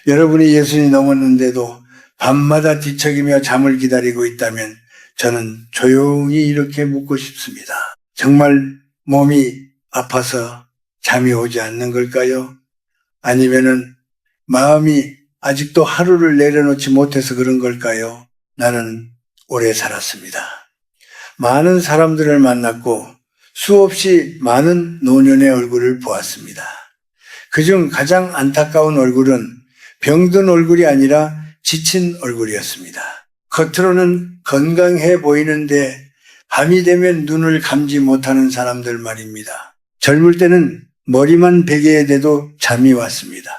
여러분이 예순이 넘었는데도 밤마다 뒤척이며 잠을 기다리고 있다면 저는 조용히 이렇게 묻고 싶습니다. 정말 몸이 아파서 잠이 오지 않는 걸까요? 아니면은 마음이 아직도 하루를 내려놓지 못해서 그런 걸까요? 나는 오래 살았습니다. 많은 사람들을 만났고 수없이 많은 노년의 얼굴을 보았습니다. 그중 가장 안타까운 얼굴은 병든 얼굴이 아니라 지친 얼굴이었습니다. 겉으로는 건강해 보이는데 밤이 되면 눈을 감지 못하는 사람들 말입니다. 젊을 때는 머리만 베개에 대도 잠이 왔습니다.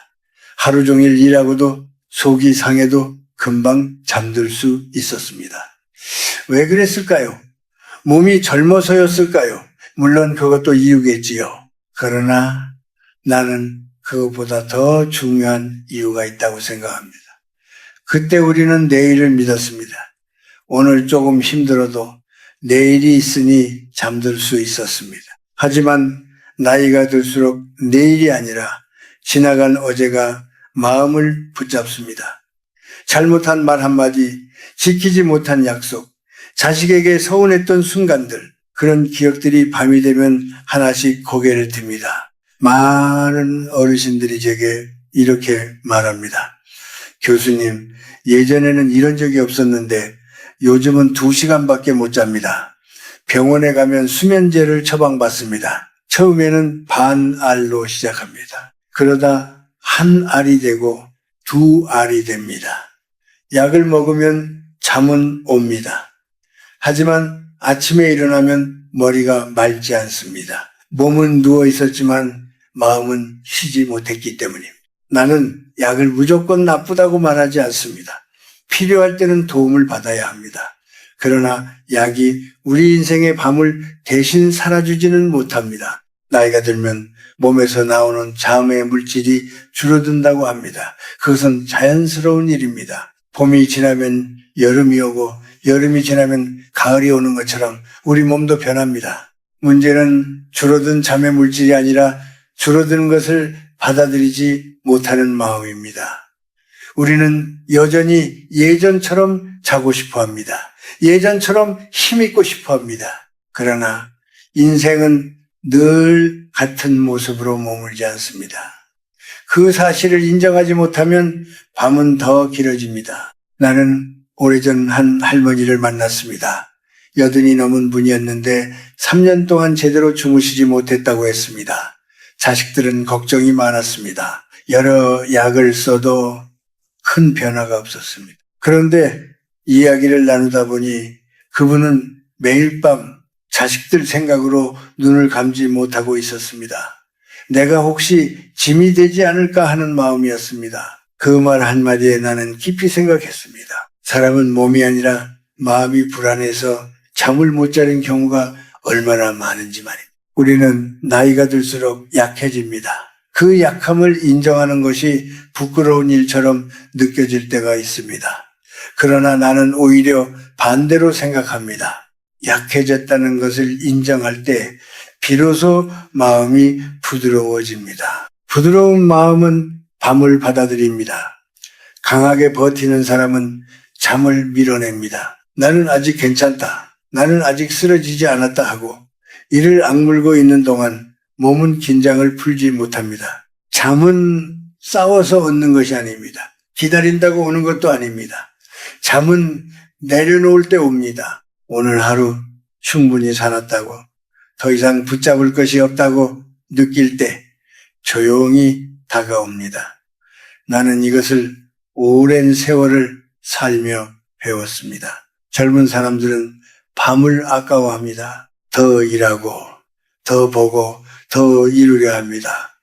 하루 종일 일하고도 속이 상해도 금방 잠들 수 있었습니다. 왜 그랬을까요? 몸이 젊어서였을까요? 물론 그것도 이유겠지요. 그러나 나는 그것보다 더 중요한 이유가 있다고 생각합니다. 그때 우리는 내일을 믿었습니다. 오늘 조금 힘들어도 내일이 있으니 잠들 수 있었습니다. 하지만 나이가 들수록 내일이 아니라 지나간 어제가 마음을 붙잡습니다. 잘못한 말 한마디, 지키지 못한 약속, 자식에게 서운했던 순간들, 그런 기억들이 밤이 되면 하나씩 고개를 듭니다. 많은 어르신들이 제게 이렇게 말합니다. 교수님, 예전에는 이런 적이 없었는데 요즘은 2시간밖에 못 잡니다. 병원에 가면 수면제를 처방받습니다. 처음에는 반알로 시작합니다. 그러다 한 알이 되고 2알이 됩니다. 약을 먹으면 잠은 옵니다. 하지만 아침에 일어나면 머리가 맑지 않습니다. 몸은 누워 있었지만 마음은 쉬지 못했기 때문입니다. 나는 약을 무조건 나쁘다고 말하지 않습니다. 필요할 때는 도움을 받아야 합니다. 그러나 약이 우리 인생의 밤을 대신 살아주지는 못합니다. 나이가 들면 몸에서 나오는 잠의 물질이 줄어든다고 합니다. 그것은 자연스러운 일입니다. 봄이 지나면 여름이 오고 여름이 지나면 가을이 오는 것처럼 우리 몸도 변합니다. 문제는 줄어든 잠의 물질이 아니라 줄어드는 것을 받아들이지 못하는 마음입니다. 우리는 여전히 예전처럼 자고 싶어 합니다. 예전처럼 힘있고 싶어 합니다. 그러나 인생은 늘 같은 모습으로 머물지 않습니다. 그 사실을 인정하지 못하면 밤은 더 길어집니다. 나는 오래전 한 할머니를 만났습니다. 80이 넘은 분이었는데 3년 동안 제대로 주무시지 못했다고 했습니다. 자식들은 걱정이 많았습니다. 여러 약을 써도 큰 변화가 없었습니다. 그런데 이야기를 나누다 보니 그분은 매일 밤 자식들 생각으로 눈을 감지 못하고 있었습니다. 내가 혹시 짐이 되지 않을까 하는 마음이었습니다. 그 말 한마디에 나는 깊이 생각했습니다. 사람은 몸이 아니라 마음이 불안해서 잠을 못 자는 경우가 얼마나 많은지 말입니다. 우리는 나이가 들수록 약해집니다. 그 약함을 인정하는 것이 부끄러운 일처럼 느껴질 때가 있습니다. 그러나 나는 오히려 반대로 생각합니다. 약해졌다는 것을 인정할 때 비로소 마음이 부드러워집니다. 부드러운 마음은 밤을 받아들입니다. 강하게 버티는 사람은 잠을 밀어냅니다. 나는 아직 괜찮다. 나는 아직 쓰러지지 않았다 하고 이를 악물고 있는 동안 몸은 긴장을 풀지 못합니다. 잠은 싸워서 얻는 것이 아닙니다. 기다린다고 오는 것도 아닙니다. 잠은 내려놓을 때 옵니다. 오늘 하루 충분히 살았다고, 더 이상 붙잡을 것이 없다고 느낄 때 조용히 다가옵니다. 나는 이것을 오랜 세월을 살며 배웠습니다. 젊은 사람들은 밤을 아까워합니다. 더 일하고, 더 보고, 더 이루려 합니다.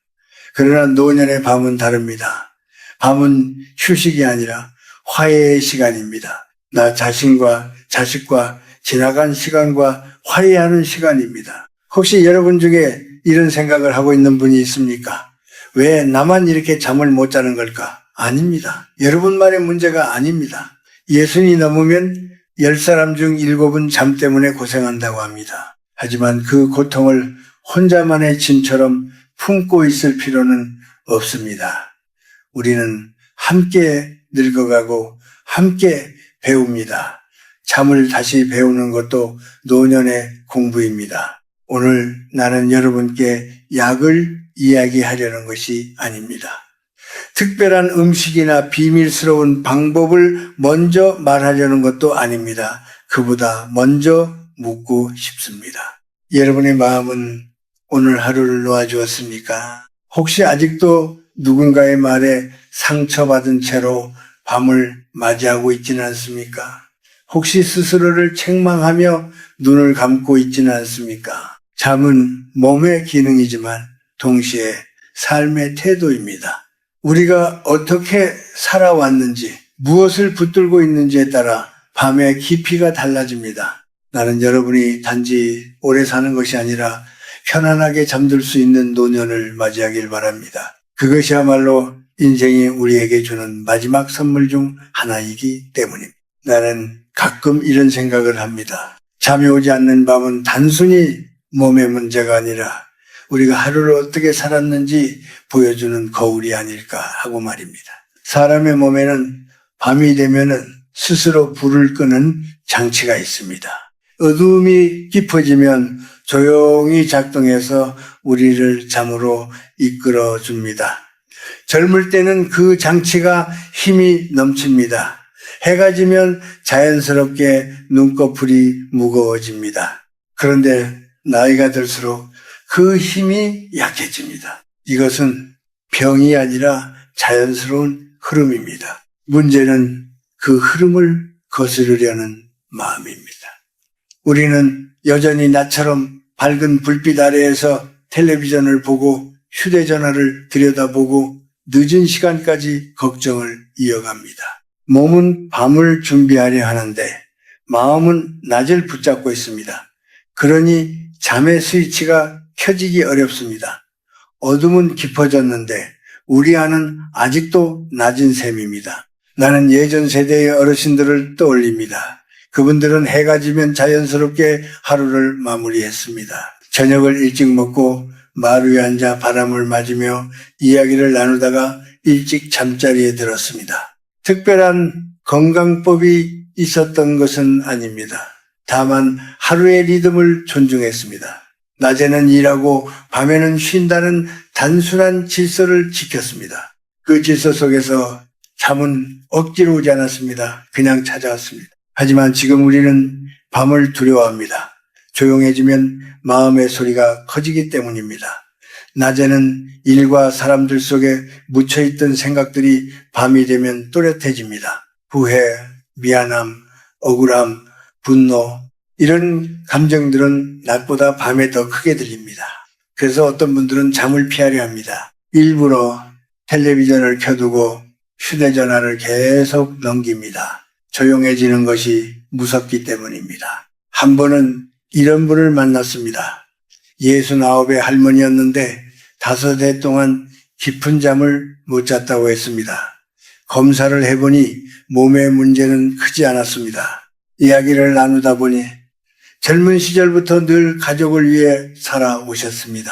그러나 노년의 밤은 다릅니다. 밤은 휴식이 아니라 화해의 시간입니다. 나 자신과 자식과 지나간 시간과 화해하는 시간입니다. 혹시 여러분 중에 이런 생각을 하고 있는 분이 있습니까? 왜 나만 이렇게 잠을 못 자는 걸까? 아닙니다. 여러분만의 문제가 아닙니다. 60이 넘으면 10사람 중 7은 잠 때문에 고생한다고 합니다. 하지만 그 고통을 혼자만의 짐처럼 품고 있을 필요는 없습니다. 우리는 함께 늙어가고 함께 배웁니다. 잠을 다시 배우는 것도 노년의 공부입니다. 오늘 나는 여러분께 약을 이야기하려는 것이 아닙니다. 특별한 음식이나 비밀스러운 방법을 먼저 말하려는 것도 아닙니다. 그보다 먼저 묻고 싶습니다. 여러분의 마음은 오늘 하루를 놓아주었습니까? 혹시 아직도 누군가의 말에 상처받은 채로 밤을 맞이하고 있지는 않습니까? 혹시 스스로를 책망하며 눈을 감고 있지는 않습니까? 잠은 몸의 기능이지만 동시에 삶의 태도입니다. 우리가 어떻게 살아왔는지, 무엇을 붙들고 있는지에 따라 밤의 깊이가 달라집니다. 나는 여러분이 단지 오래 사는 것이 아니라 편안하게 잠들 수 있는 노년을 맞이하길 바랍니다. 그것이야말로 인생이 우리에게 주는 마지막 선물 중 하나이기 때문입니다. 나는 가끔 이런 생각을 합니다. 잠이 오지 않는 밤은 단순히 몸의 문제가 아니라 우리가 하루를 어떻게 살았는지 보여주는 거울이 아닐까 하고 말입니다. 사람의 몸에는 밤이 되면은 스스로 불을 끄는 장치가 있습니다. 어두움이 깊어지면 조용히 작동해서 우리를 잠으로 이끌어 줍니다. 젊을 때는 그 장치가 힘이 넘칩니다. 해가 지면 자연스럽게 눈꺼풀이 무거워집니다. 그런데 나이가 들수록 그 힘이 약해집니다. 이것은 병이 아니라 자연스러운 흐름입니다. 문제는 그 흐름을 거스르려는 마음입니다. 우리는 여전히 나처럼 밝은 불빛 아래에서 텔레비전을 보고 휴대전화를 들여다보고 늦은 시간까지 걱정을 이어갑니다. 몸은 밤을 준비하려 하는데 마음은 낮을 붙잡고 있습니다. 그러니 잠의 스위치가 켜지기 어렵습니다. 어둠은 깊어졌는데 우리 안은 아직도 낮은 셈입니다. 나는 예전 세대의 어르신들을 떠올립니다. 그분들은 해가 지면 자연스럽게 하루를 마무리했습니다. 저녁을 일찍 먹고 마루에 앉아 바람을 맞으며 이야기를 나누다가 일찍 잠자리에 들었습니다. 특별한 건강법이 있었던 것은 아닙니다. 다만 하루의 리듬을 존중했습니다. 낮에는 일하고 밤에는 쉰다는 단순한 질서를 지켰습니다. 그 질서 속에서 잠은 억지로 오지 않았습니다. 그냥 찾아왔습니다. 하지만 지금 우리는 밤을 두려워합니다. 조용해지면 마음의 소리가 커지기 때문입니다. 낮에는 일과 사람들 속에 묻혀있던 생각들이 밤이 되면 또렷해집니다. 후회, 미안함, 억울함, 분노, 이런 감정들은 낮보다 밤에 더 크게 들립니다. 그래서 어떤 분들은 잠을 피하려 합니다. 일부러 텔레비전을 켜두고 휴대전화를 계속 넘깁니다. 조용해지는 것이 무섭기 때문입니다. 한 번은 이런 분을 만났습니다. 69의 할머니였는데 5해 동안 깊은 잠을 못 잤다고 했습니다. 검사를 해보니 몸의 문제는 크지 않았습니다. 이야기를 나누다 보니 젊은 시절부터 늘 가족을 위해 살아오셨습니다.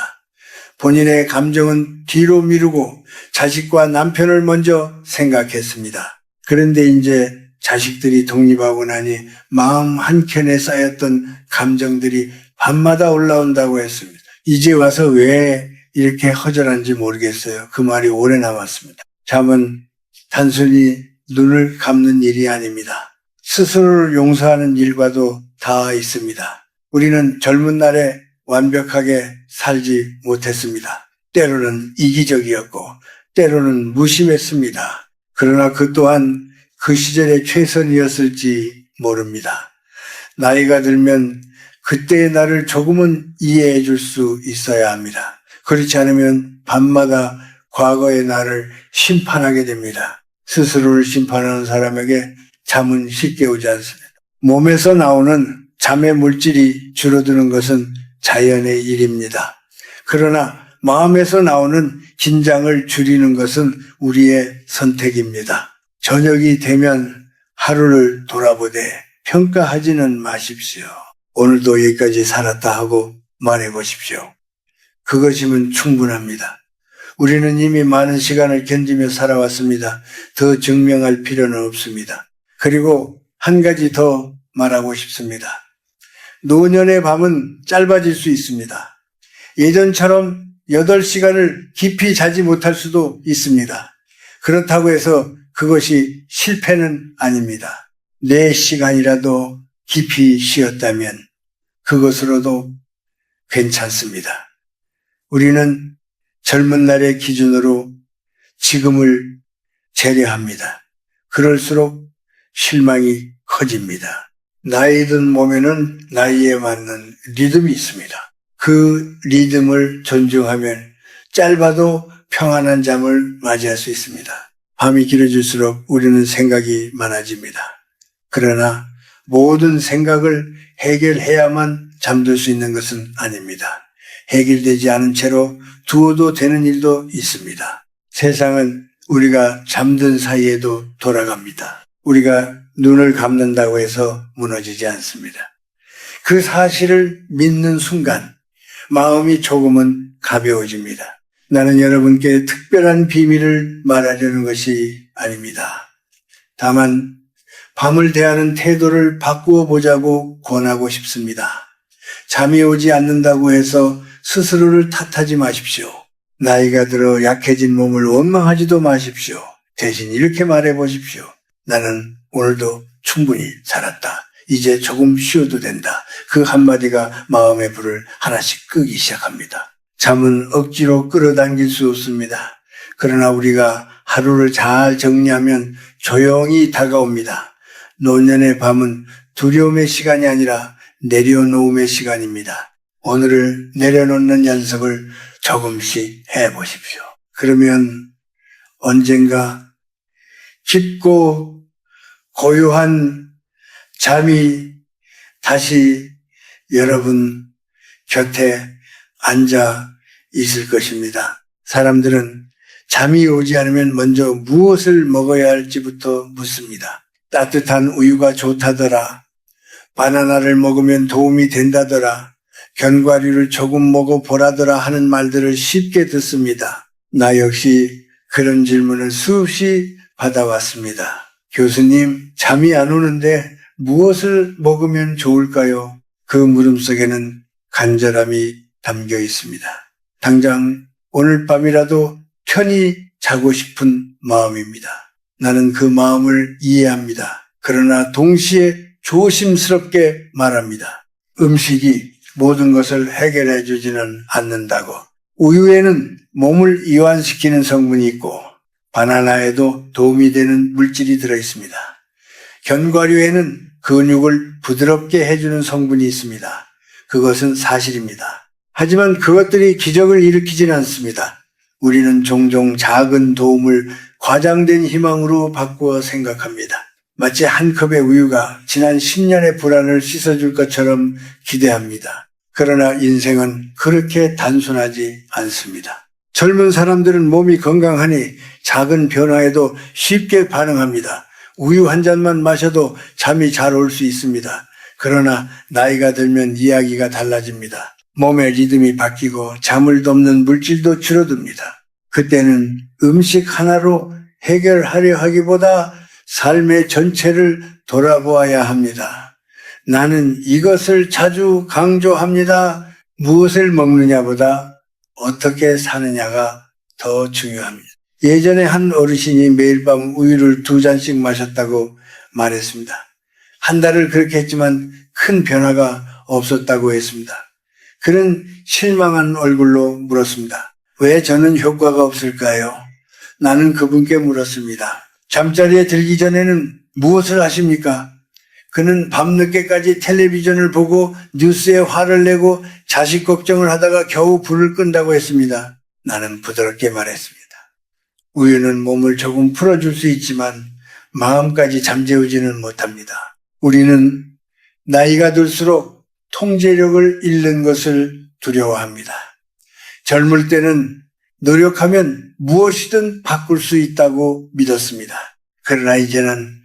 본인의 감정은 뒤로 미루고 자식과 남편을 먼저 생각했습니다. 그런데 이제 자식들이 독립하고 나니 마음 한켠에 쌓였던 감정들이 밤마다 올라온다고 했습니다. 이제 와서 왜 이렇게 허전한지 모르겠어요. 그 말이 오래 남았습니다. 잠은 단순히 눈을 감는 일이 아닙니다. 스스로를 용서하는 일과도 다 있습니다. 우리는 젊은 날에 완벽하게 살지 못했습니다. 때로는 이기적이었고 때로는 무심했습니다. 그러나 그 또한 그 시절의 최선이었을지 모릅니다. 나이가 들면 그때의 나를 조금은 이해해 줄 수 있어야 합니다. 그렇지 않으면 밤마다 과거의 나를 심판하게 됩니다. 스스로를 심판하는 사람에게 잠은 쉽게 오지 않습니다. 몸에서 나오는 잠의 물질이 줄어드는 것은 자연의 일입니다. 그러나 마음에서 나오는 긴장을 줄이는 것은 우리의 선택입니다. 저녁이 되면 하루를 돌아보되 평가하지는 마십시오. 오늘도 여기까지 살았다 하고 말해 보십시오. 그것이면 충분합니다. 우리는 이미 많은 시간을 견디며 살아왔습니다. 더 증명할 필요는 없습니다. 그리고 한 가지 더 말하고 싶습니다. 노년의 밤은 짧아질 수 있습니다. 예전처럼 8시간을 깊이 자지 못할 수도 있습니다. 그렇다고 해서 그것이 실패는 아닙니다. 4시간이라도 깊이 쉬었다면 그것으로도 괜찮습니다. 우리는 젊은 날의 기준으로 지금을 재려합니다. 그럴수록 실망이 커집니다. 나이 든 몸에는 나이에 맞는 리듬이 있습니다. 그 리듬을 존중하면 짧아도 평안한 잠을 맞이할 수 있습니다. 밤이 길어질수록 우리는 생각이 많아집니다. 그러나 모든 생각을 해결해야만 잠들 수 있는 것은 아닙니다. 해결되지 않은 채로 두어도 되는 일도 있습니다. 세상은 우리가 잠든 사이에도 돌아갑니다. 우리가 눈을 감는다고 해서 무너지지 않습니다. 그 사실을 믿는 순간 마음이 조금은 가벼워집니다. 나는 여러분께 특별한 비밀을 말하려는 것이 아닙니다. 다만 밤을 대하는 태도를 바꾸어 보자고 권하고 싶습니다. 잠이 오지 않는다고 해서 스스로를 탓하지 마십시오. 나이가 들어 약해진 몸을 원망하지도 마십시오. 대신 이렇게 말해 보십시오. 나는 오늘도 충분히 살았다. 이제 조금 쉬어도 된다. 그 한마디가 마음의 불을 하나씩 끄기 시작합니다. 잠은 억지로 끌어당길 수 없습니다. 그러나 우리가 하루를 잘 정리하면 조용히 다가옵니다. 노년의 밤은 두려움의 시간이 아니라 내려놓음의 시간입니다. 오늘을 내려놓는 연습을 조금씩 해보십시오. 그러면 언젠가 깊고 고요한 잠이 다시 여러분 곁에 앉아 있을 것입니다. 사람들은 잠이 오지 않으면 먼저 무엇을 먹어야 할지부터 묻습니다. 따뜻한 우유가 좋다더라. 바나나를 먹으면 도움이 된다더라. 견과류를 조금 먹어보라더라 하는 말들을 쉽게 듣습니다. 나 역시 그런 질문을 수없이 받아왔습니다. 교수님, 잠이 안 오는데 무엇을 먹으면 좋을까요? 그 물음 속에는 간절함이 담겨 있습니다. 당장 오늘 밤이라도 편히 자고 싶은 마음입니다. 나는 그 마음을 이해합니다. 그러나 동시에 조심스럽게 말합니다. 음식이 모든 것을 해결해 주지는 않는다고. 우유에는 몸을 이완시키는 성분이 있고 바나나에도 도움이 되는 물질이 들어있습니다. 견과류에는 근육을 부드럽게 해주는 성분이 있습니다. 그것은 사실입니다. 하지만 그것들이 기적을 일으키지는 않습니다. 우리는 종종 작은 도움을 과장된 희망으로 바꾸어 생각합니다. 마치 한 컵의 우유가 지난 10년의 불안을 씻어줄 것처럼 기대합니다. 그러나 인생은 그렇게 단순하지 않습니다. 젊은 사람들은 몸이 건강하니 작은 변화에도 쉽게 반응합니다. 우유 한 잔만 마셔도 잠이 잘 올 수 있습니다. 그러나 나이가 들면 이야기가 달라집니다. 몸의 리듬이 바뀌고 잠을 덮는 물질도 줄어듭니다. 그때는 음식 하나로 해결하려 하기보다 삶의 전체를 돌아보아야 합니다. 나는 이것을 자주 강조합니다. 무엇을 먹느냐보다 어떻게 사느냐가 더 중요합니다. 예전에 한 어르신이 매일 밤 우유를 2잔씩 마셨다고 말했습니다. 한 달을 그렇게 했지만 큰 변화가 없었다고 했습니다. 그는 실망한 얼굴로 물었습니다. 왜 저는 효과가 없을까요? 나는 그분께 물었습니다. 잠자리에 들기 전에는 무엇을 하십니까? 그는 밤늦게까지 텔레비전을 보고 뉴스에 화를 내고 자식 걱정을 하다가 겨우 불을 끈다고 했습니다. 나는 부드럽게 말했습니다. 우유는 몸을 조금 풀어줄 수 있지만 마음까지 잠재우지는 못합니다. 우리는 나이가 들수록 통제력을 잃는 것을 두려워합니다. 젊을 때는 노력하면 무엇이든 바꿀 수 있다고 믿었습니다. 그러나 이제는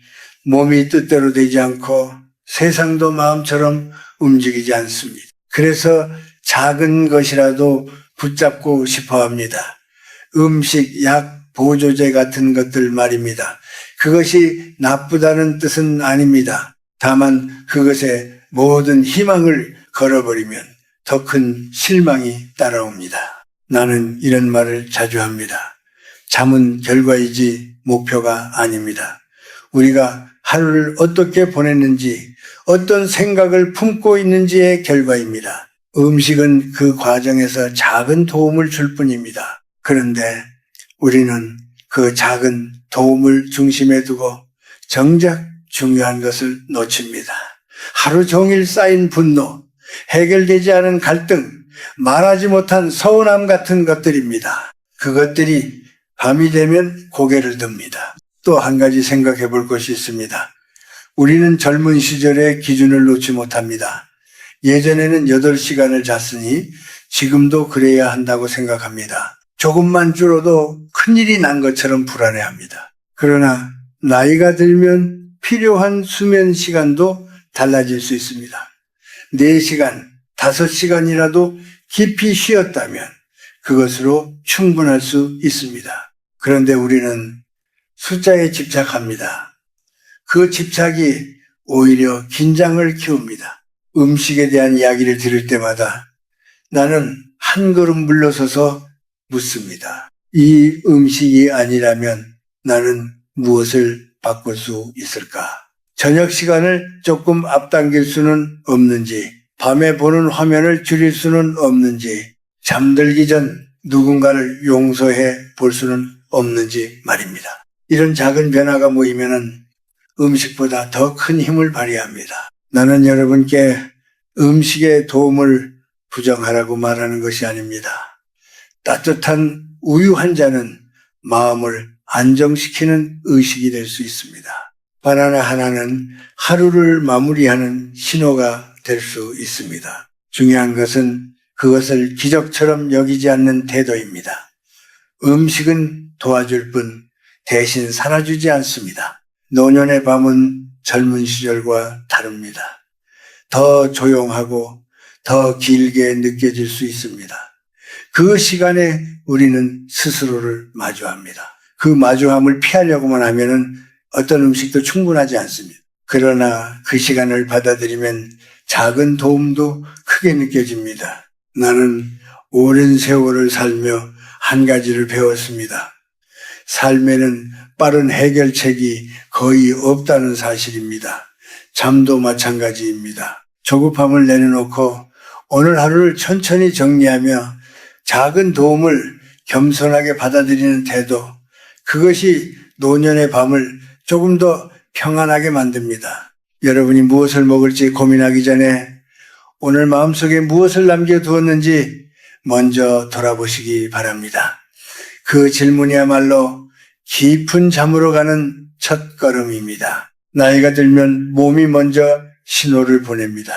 몸이 뜻대로 되지 않고 세상도 마음처럼 움직이지 않습니다. 그래서 작은 것이라도 붙잡고 싶어 합니다. 음식, 약, 보조제 같은 것들 말입니다. 그것이 나쁘다는 뜻은 아닙니다. 다만 그것에 모든 희망을 걸어버리면 더 큰 실망이 따라옵니다. 나는 이런 말을 자주 합니다. 잠은 결과이지 목표가 아닙니다. 우리가 하루를 어떻게 보냈는지, 어떤 생각을 품고 있는지의 결과입니다. 음식은 그 과정에서 작은 도움을 줄 뿐입니다. 그런데 우리는 그 작은 도움을 중심에 두고 정작 중요한 것을 놓칩니다. 하루 종일 쌓인 분노, 해결되지 않은 갈등, 말하지 못한 서운함 같은 것들입니다. 그것들이 밤이 되면 고개를 듭니다. 또 한 가지 생각해 볼 것이 있습니다. 우리는 젊은 시절의 기준을 놓지 못합니다. 예전에는 8시간을 잤으니 지금도 그래야 한다고 생각합니다. 조금만 줄어도 큰일이 난 것처럼 불안해합니다. 그러나 나이가 들면 필요한 수면 시간도 달라질 수 있습니다. 4시간, 5시간이라도 깊이 쉬었다면 그것으로 충분할 수 있습니다. 그런데 우리는 숫자에 집착합니다. 그 집착이 오히려 긴장을 키웁니다. 음식에 대한 이야기를 들을 때마다 나는 한 걸음 물러서서 묻습니다. 이 음식이 아니라면 나는 무엇을 바꿀 수 있을까? 저녁 시간을 조금 앞당길 수는 없는지, 밤에 보는 화면을 줄일 수는 없는지, 잠들기 전 누군가를 용서해 볼 수는 없는지 말입니다. 이런 작은 변화가 모이면은 음식보다 더 큰 힘을 발휘합니다. 나는 여러분께 음식의 도움을 부정하라고 말하는 것이 아닙니다. 따뜻한 우유 한 잔은 마음을 안정시키는 의식이 될 수 있습니다. 바나나 하나는 하루를 마무리하는 신호가 될 수 있습니다. 중요한 것은 그것을 기적처럼 여기지 않는 태도입니다. 음식은 도와줄 뿐 대신 살아주지 않습니다. 노년의 밤은 젊은 시절과 다릅니다. 더 조용하고 더 길게 느껴질 수 있습니다. 그 시간에 우리는 스스로를 마주합니다. 그 마주함을 피하려고만 하면은 어떤 음식도 충분하지 않습니다. 그러나 그 시간을 받아들이면 작은 도움도 크게 느껴집니다. 나는 오랜 세월을 살며 한 가지를 배웠습니다. 삶에는 빠른 해결책이 거의 없다는 사실입니다. 잠도 마찬가지입니다. 조급함을 내려놓고 오늘 하루를 천천히 정리하며 작은 도움을 겸손하게 받아들이는 태도, 그것이 노년의 밤을 조금 더 평안하게 만듭니다. 여러분이 무엇을 먹을지 고민하기 전에 오늘 마음속에 무엇을 남겨두었는지 먼저 돌아보시기 바랍니다. 그 질문이야말로 깊은 잠으로 가는 첫걸음입니다. 나이가 들면 몸이 먼저 신호를 보냅니다.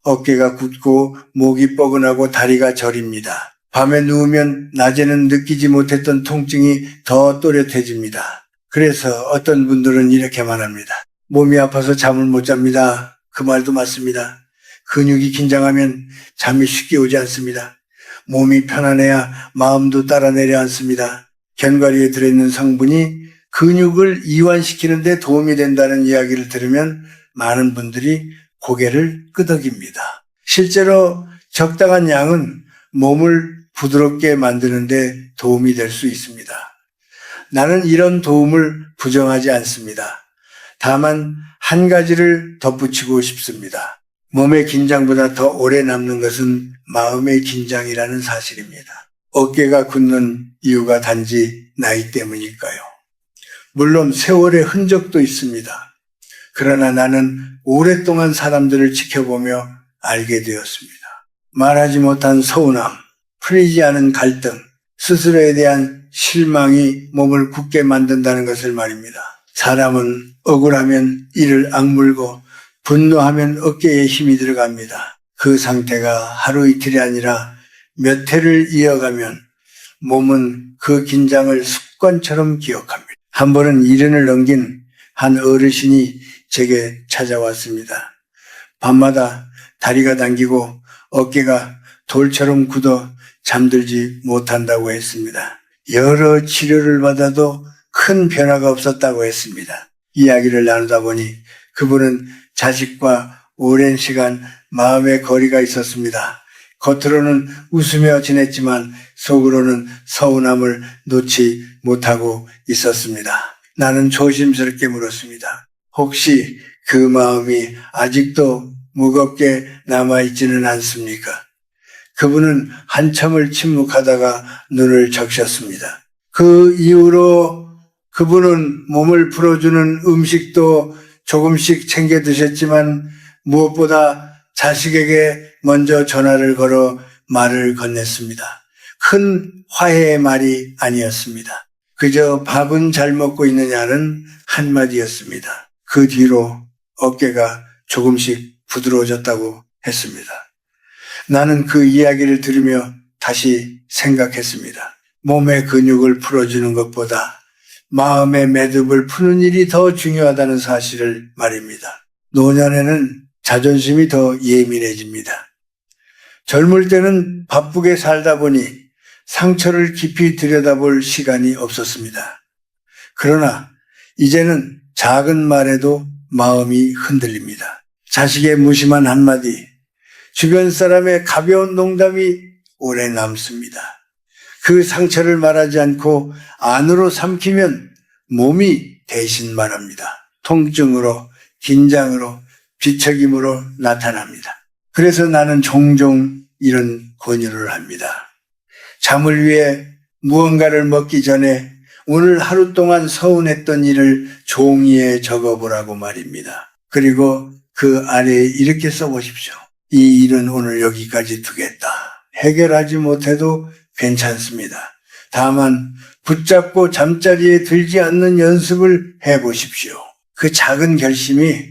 어깨가 굳고 목이 뻐근하고 다리가 저립니다. 밤에 누우면 낮에는 느끼지 못했던 통증이 더 또렷해집니다. 그래서 어떤 분들은 이렇게 말합니다. 몸이 아파서 잠을 못 잡니다. 그 말도 맞습니다. 근육이 긴장하면 잠이 쉽게 오지 않습니다. 몸이 편안해야 마음도 따라 내려앉습니다. 견과류에 들어있는 성분이 근육을 이완시키는 데 도움이 된다는 이야기를 들으면 많은 분들이 고개를 끄덕입니다. 실제로 적당한 양은 몸을 부드럽게 만드는 데 도움이 될 수 있습니다. 나는 이런 도움을 부정하지 않습니다. 다만 한 가지를 덧붙이고 싶습니다. 몸의 긴장보다 더 오래 남는 것은 마음의 긴장이라는 사실입니다. 어깨가 굳는 이유가 단지 나이 때문일까요? 물론 세월의 흔적도 있습니다. 그러나 나는 오랫동안 사람들을 지켜보며 알게 되었습니다. 말하지 못한 서운함, 풀리지 않은 갈등, 스스로에 대한 실망이 몸을 굳게 만든다는 것을 말입니다. 사람은 억울하면 이를 악물고 분노하면 어깨에 힘이 들어갑니다. 그 상태가 하루 이틀이 아니라 몇 해를 이어가면 몸은 그 긴장을 습관처럼 기억합니다. 한 번은 70을 넘긴 한 어르신이 제게 찾아왔습니다. 밤마다 다리가 당기고 어깨가 돌처럼 굳어 잠들지 못한다고 했습니다. 여러 치료를 받아도 큰 변화가 없었다고 했습니다. 이야기를 나누다 보니 그분은 자식과 오랜 시간 마음의 거리가 있었습니다. 겉으로는 웃으며 지냈지만 속으로는 서운함을 놓지 못하고 있었습니다. 나는 조심스럽게 물었습니다. 혹시 그 마음이 아직도 무겁게 남아있지는 않습니까? 그분은 한참을 침묵하다가 눈을 적셨습니다. 그 이후로 그분은 몸을 풀어주는 음식도 조금씩 챙겨 드셨지만 무엇보다 자식에게 먼저 전화를 걸어 말을 건넸습니다. 큰 화해의 말이 아니었습니다. 그저 밥은 잘 먹고 있느냐는 한마디였습니다. 그 뒤로 어깨가 조금씩 부드러워졌다고 했습니다. 나는 그 이야기를 들으며 다시 생각했습니다. 몸의 근육을 풀어주는 것보다 마음의 매듭을 푸는 일이 더 중요하다는 사실을 말입니다. 노년에는 자존심이 더 예민해집니다. 젊을 때는 바쁘게 살다 보니 상처를 깊이 들여다볼 시간이 없었습니다. 그러나 이제는 작은 말에도 마음이 흔들립니다. 자식의 무심한 한마디, 주변 사람의 가벼운 농담이 오래 남습니다. 그 상처를 말하지 않고 안으로 삼키면 몸이 대신 말합니다. 통증으로, 긴장으로, 뒤척임으로 나타납니다. 그래서 나는 종종 이런 권유를 합니다. 잠을 위해 무언가를 먹기 전에 오늘 하루 동안 서운했던 일을 종이에 적어보라고 말입니다. 그리고 그 아래에 이렇게 써보십시오. 이 일은 오늘 여기까지 두겠다. 해결하지 못해도 괜찮습니다. 다만 붙잡고 잠자리에 들지 않는 연습을 해보십시오. 그 작은 결심이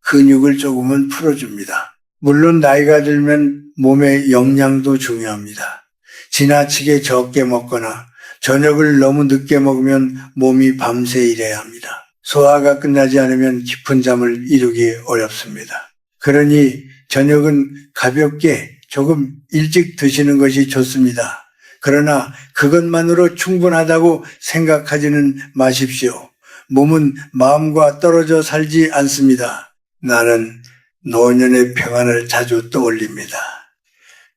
근육을 조금은 풀어줍니다. 물론 나이가 들면 몸의 영양도 중요합니다. 지나치게 적게 먹거나 저녁을 너무 늦게 먹으면 몸이 밤새 일해야 합니다. 소화가 끝나지 않으면 깊은 잠을 이루기 어렵습니다. 그러니 저녁은 가볍게 조금 일찍 드시는 것이 좋습니다. 그러나 그것만으로 충분하다고 생각하지는 마십시오. 몸은 마음과 떨어져 살지 않습니다. 나는 노년의 평안을 자주 떠올립니다.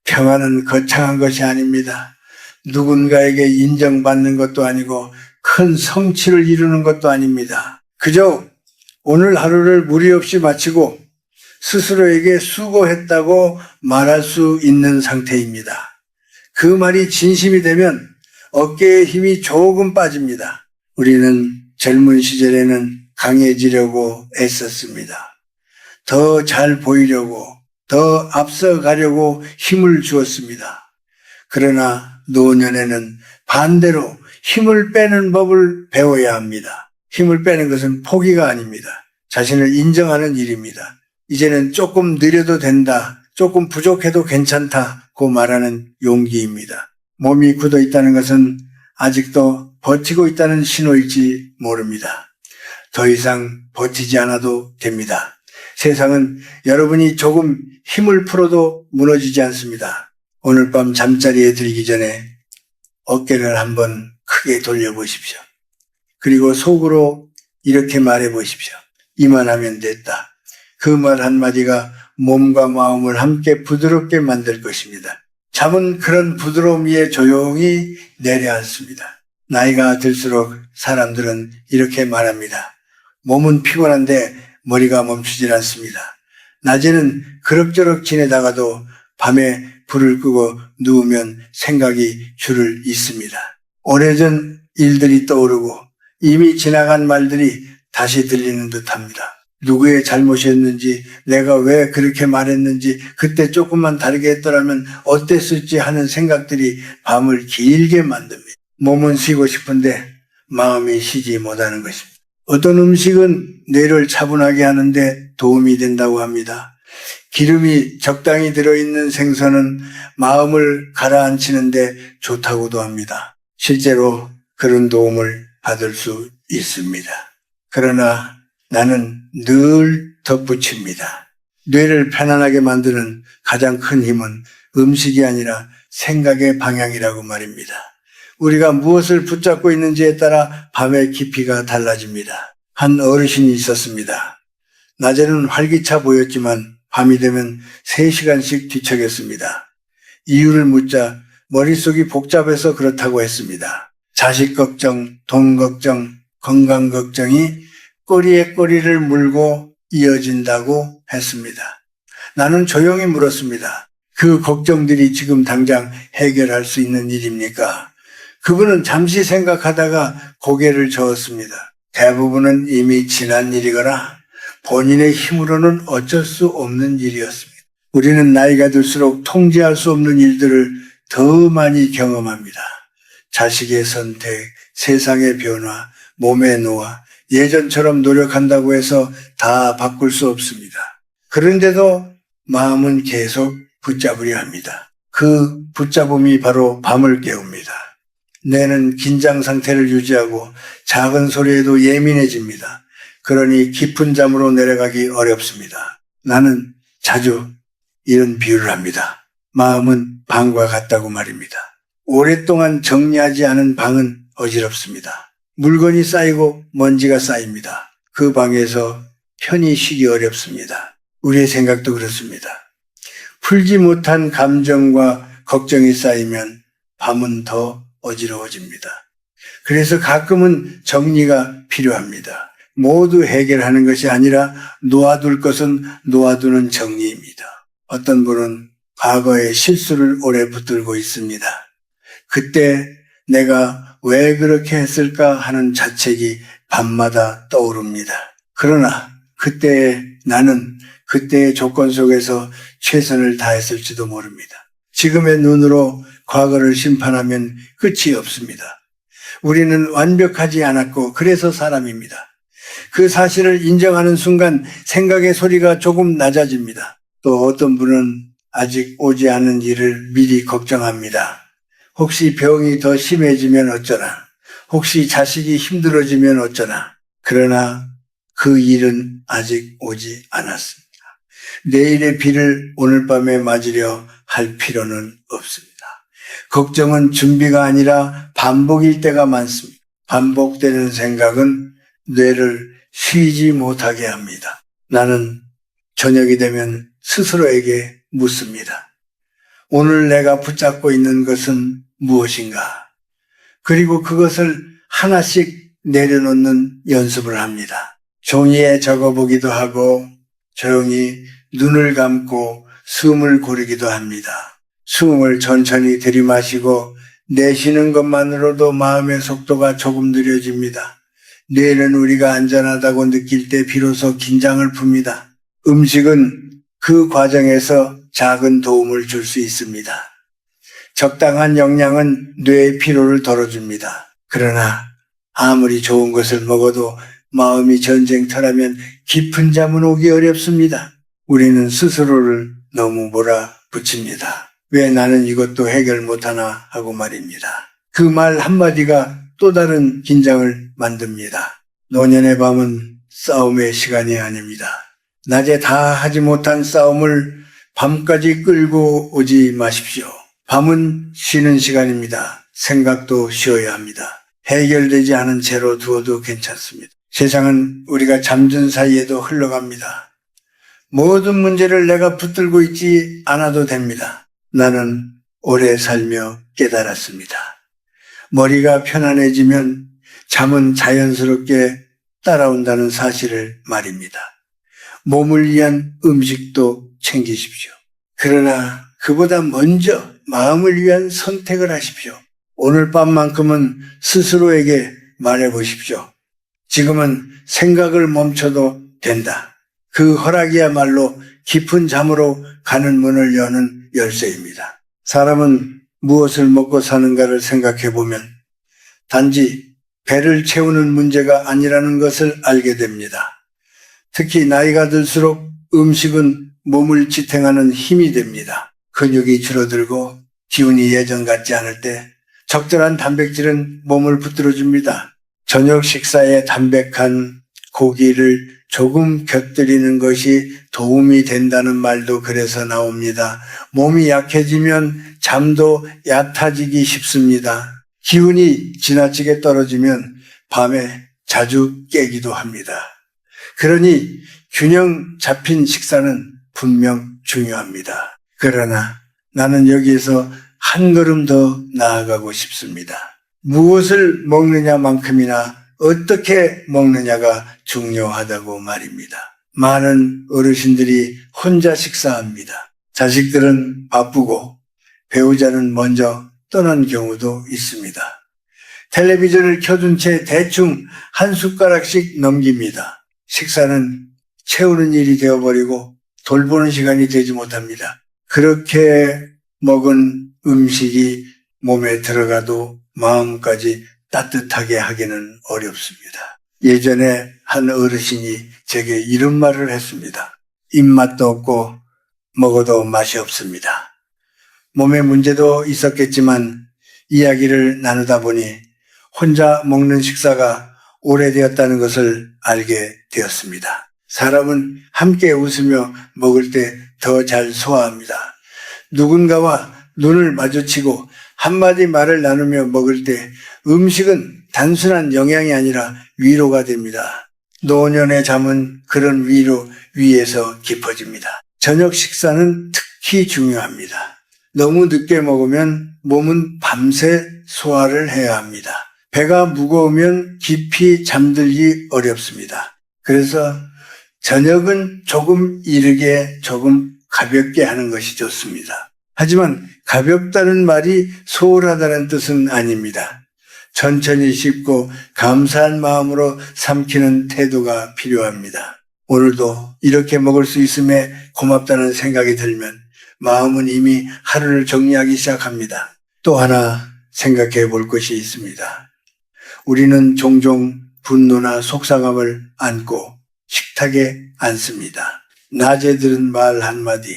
평안은 거창한 것이 아닙니다. 누군가에게 인정받는 것도 아니고 큰 성취를 이루는 것도 아닙니다. 그저 오늘 하루를 무리 없이 마치고 스스로에게 수고했다고 말할 수 있는 상태입니다. 그 말이 진심이 되면 어깨에 힘이 조금 빠집니다. 우리는 젊은 시절에는 강해지려고 애썼습니다. 더 잘 보이려고, 더 앞서가려고 힘을 주었습니다. 그러나 노년에는 반대로 힘을 빼는 법을 배워야 합니다. 힘을 빼는 것은 포기가 아닙니다. 자신을 인정하는 일입니다. 이제는 조금 느려도 된다, 조금 부족해도 괜찮다고 말하는 용기입니다. 몸이 굳어 있다는 것은 아직도 버티고 있다는 신호일지 모릅니다. 더 이상 버티지 않아도 됩니다. 세상은 여러분이 조금 힘을 풀어도 무너지지 않습니다. 오늘 밤 잠자리에 들기 전에 어깨를 한번 크게 돌려보십시오. 그리고 속으로 이렇게 말해보십시오. 이만하면 됐다. 그 말 한마디가 몸과 마음을 함께 부드럽게 만들 것입니다. 잠은 그런 부드러움 위에 조용히 내려앉습니다. 나이가 들수록 사람들은 이렇게 말합니다. 몸은 피곤한데 머리가 멈추질 않습니다. 낮에는 그럭저럭 지내다가도 밤에 불을 끄고 누우면 생각이 줄을 잇습니다. 오래전 일들이 떠오르고 이미 지나간 말들이 다시 들리는 듯합니다. 누구의 잘못이었는지, 내가 왜 그렇게 말했는지, 그때 조금만 다르게 했더라면 어땠을지 하는 생각들이 밤을 길게 만듭니다. 몸은 쉬고 싶은데 마음이 쉬지 못하는 것입니다. 어떤 음식은 뇌를 차분하게 하는데 도움이 된다고 합니다. 기름이 적당히 들어있는 생선은 마음을 가라앉히는데 좋다고도 합니다. 실제로 그런 도움을 받을 수 있습니다. 그러나 나는 늘 덧붙입니다. 뇌를 편안하게 만드는 가장 큰 힘은 음식이 아니라 생각의 방향이라고 말입니다. 우리가 무엇을 붙잡고 있는지에 따라 밤의 깊이가 달라집니다. 한 어르신이 있었습니다. 낮에는 활기차 보였지만 밤이 되면 3시간씩 뒤척였습니다. 이유를 묻자 머릿속이 복잡해서 그렇다고 했습니다. 자식 걱정, 돈 걱정, 건강 걱정이 꼬리에 꼬리를 물고 이어진다고 했습니다. 나는 조용히 물었습니다. 그 걱정들이 지금 당장 해결할 수 있는 일입니까? 그분은 잠시 생각하다가 고개를 저었습니다. 대부분은 이미 지난 일이거나 본인의 힘으로는 어쩔 수 없는 일이었습니다. 우리는 나이가 들수록 통제할 수 없는 일들을 더 많이 경험합니다. 자식의 선택, 세상의 변화, 몸의 노화, 예전처럼 노력한다고 해서 다 바꿀 수 없습니다. 그런데도 마음은 계속 붙잡으려 합니다. 그 붙잡음이 바로 밤을 깨웁니다. 뇌는 긴장 상태를 유지하고 작은 소리에도 예민해집니다. 그러니 깊은 잠으로 내려가기 어렵습니다. 나는 자주 이런 비유를 합니다. 마음은 방과 같다고 말입니다. 오랫동안 정리하지 않은 방은 어지럽습니다. 물건이 쌓이고 먼지가 쌓입니다. 그 방에서 편히 쉬기 어렵습니다. 우리의 생각도 그렇습니다. 풀지 못한 감정과 걱정이 쌓이면 밤은 더 어지러워집니다. 그래서 가끔은 정리가 필요합니다. 모두 해결하는 것이 아니라 놓아둘 것은 놓아두는 정리입니다. 어떤 분은 과거의 실수를 오래 붙들고 있습니다. 그때 내가 왜 그렇게 했을까 하는 자책이 밤마다 떠오릅니다. 그러나 나는 그때의 조건 속에서 최선을 다했을지도 모릅니다. 지금의 눈으로 과거를 심판하면 끝이 없습니다. 우리는 완벽하지 않았고 그래서 사람입니다. 그 사실을 인정하는 순간 생각의 소리가 조금 낮아집니다. 또 어떤 분은 아직 오지 않은 일을 미리 걱정합니다. 혹시 병이 더 심해지면 어쩌나, 혹시 자식이 힘들어지면 어쩌나. 그러나 그 일은 아직 오지 않았습니다. 내일의 비를 오늘 밤에 맞으려 할 필요는 없습니다. 걱정은 준비가 아니라 반복일 때가 많습니다. 반복되는 생각은 뇌를 쉬지 못하게 합니다. 나는 저녁이 되면 스스로에게 묻습니다. 오늘 내가 붙잡고 있는 것은 무엇인가? 그리고 그것을 하나씩 내려놓는 연습을 합니다. 종이에 적어보기도 하고 조용히 눈을 감고 숨을 고르기도 합니다. 숨을 천천히 들이마시고 내쉬는 것만으로도 마음의 속도가 조금 느려집니다. 뇌는 우리가 안전하다고 느낄 때 비로소 긴장을 풉니다. 음식은 그 과정에서 작은 도움을 줄 수 있습니다. 적당한 영양은 뇌의 피로를 덜어줍니다. 그러나 아무리 좋은 것을 먹어도 마음이 전쟁터라면 깊은 잠은 오기 어렵습니다. 우리는 스스로를 너무 몰아붙입니다. 왜 나는 이것도 해결 못하나 하고 말입니다. 그 말 한마디가 또 다른 긴장을 만듭니다. 노년의 밤은 싸움의 시간이 아닙니다. 낮에 다 하지 못한 싸움을 밤까지 끌고 오지 마십시오. 밤은 쉬는 시간입니다. 생각도 쉬어야 합니다. 해결되지 않은 채로 두어도 괜찮습니다. 세상은 우리가 잠든 사이에도 흘러갑니다. 모든 문제를 내가 붙들고 있지 않아도 됩니다. 나는 오래 살며 깨달았습니다. 머리가 편안해지면 잠은 자연스럽게 따라온다는 사실을 말입니다. 몸을 위한 음식도 챙기십시오. 그러나 그보다 먼저 마음을 위한 선택을 하십시오. 오늘 밤만큼은 스스로에게 말해보십시오. 지금은 생각을 멈춰도 된다. 그 허락이야말로 깊은 잠으로 가는 문을 여는 열쇠입니다. 사람은 무엇을 먹고 사는가를 생각해보면 단지 배를 채우는 문제가 아니라는 것을 알게 됩니다. 특히 나이가 들수록 음식은 몸을 지탱하는 힘이 됩니다. 근육이 줄어들고 기운이 예전 같지 않을 때 적절한 단백질은 몸을 붙들어줍니다. 저녁 식사에 담백한 고기를 조금 곁들이는 것이 도움이 된다는 말도 그래서 나옵니다. 몸이 약해지면 잠도 얕아지기 쉽습니다. 기운이 지나치게 떨어지면 밤에 자주 깨기도 합니다. 그러니 균형 잡힌 식사는 분명 중요합니다. 그러나 나는 여기에서 한 걸음 더 나아가고 싶습니다. 무엇을 먹느냐만큼이나 어떻게 먹느냐가 중요하다고 말입니다. 많은 어르신들이 혼자 식사합니다. 자식들은 바쁘고 배우자는 먼저 떠난 경우도 있습니다. 텔레비전을 켜둔 채 대충 한 숟가락씩 넘깁니다. 식사는 채우는 일이 되어버리고 돌보는 시간이 되지 못합니다. 그렇게 먹은 음식이 몸에 들어가도 마음까지 따뜻하게 하기는 어렵습니다. 예전에 한 어르신이 제게 이런 말을 했습니다. 입맛도 없고 먹어도 맛이 없습니다. 몸에 문제도 있었겠지만 이야기를 나누다 보니 혼자 먹는 식사가 오래되었다는 것을 알게 되었습니다. 사람은 함께 웃으며 먹을 때 더 잘 소화합니다. 누군가와 눈을 마주치고 한마디 말을 나누며 먹을 때 음식은 단순한 영양이 아니라 위로가 됩니다. 노년의 잠은 그런 위로 위에서 깊어집니다. 저녁 식사는 특히 중요합니다. 너무 늦게 먹으면 몸은 밤새 소화를 해야 합니다. 배가 무거우면 깊이 잠들기 어렵습니다. 그래서 저녁은 조금 이르게 조금 가볍게 하는 것이 좋습니다. 하지만 가볍다는 말이 소홀하다는 뜻은 아닙니다. 천천히 씹고 감사한 마음으로 삼키는 태도가 필요합니다. 오늘도 이렇게 먹을 수 있음에 고맙다는 생각이 들면 마음은 이미 하루를 정리하기 시작합니다. 또 하나 생각해 볼 것이 있습니다. 우리는 종종 분노나 속상함을 안고 식탁에 앉습니다. 낮에 들은 말 한마디,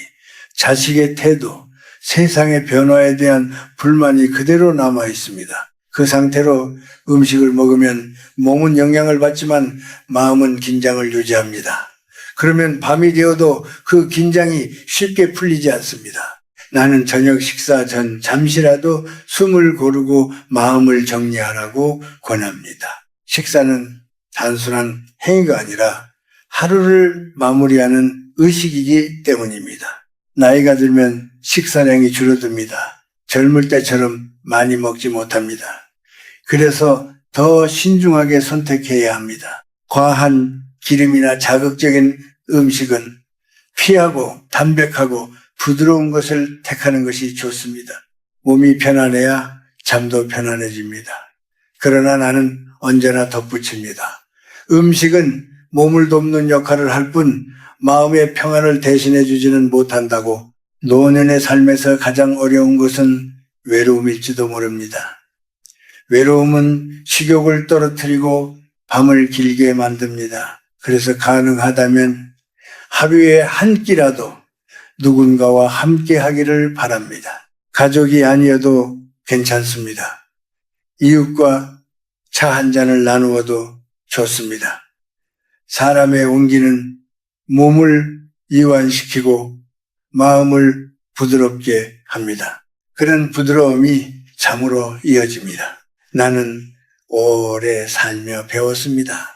자식의 태도, 세상의 변화에 대한 불만이 그대로 남아 있습니다. 그 상태로 음식을 먹으면 몸은 영향을 받지만 마음은 긴장을 유지합니다. 그러면 밤이 되어도 그 긴장이 쉽게 풀리지 않습니다. 나는 저녁 식사 전 잠시라도 숨을 고르고 마음을 정리하라고 권합니다. 식사는 단순한 행위가 아니라 하루를 마무리하는 의식이기 때문입니다. 나이가 들면 식사량이 줄어듭니다. 젊을 때처럼 많이 먹지 못합니다. 그래서 더 신중하게 선택해야 합니다. 과한 기름이나 자극적인 음식은 피하고 담백하고 부드러운 것을 택하는 것이 좋습니다. 몸이 편안해야 잠도 편안해집니다. 그러나 나는 언제나 덧붙입니다. 음식은 몸을 돕는 역할을 할 뿐 마음의 평안을 대신해 주지는 못한다고. 노년의 삶에서 가장 어려운 것은 외로움일지도 모릅니다. 외로움은 식욕을 떨어뜨리고 밤을 길게 만듭니다. 그래서 가능하다면 하루에 한 끼라도 누군가와 함께 하기를 바랍니다. 가족이 아니어도 괜찮습니다. 이웃과 차 한 잔을 나누어도 좋습니다. 사람의 온기는 몸을 이완시키고 마음을 부드럽게 합니다. 그런 부드러움이 잠으로 이어집니다. 나는 오래 살며 배웠습니다.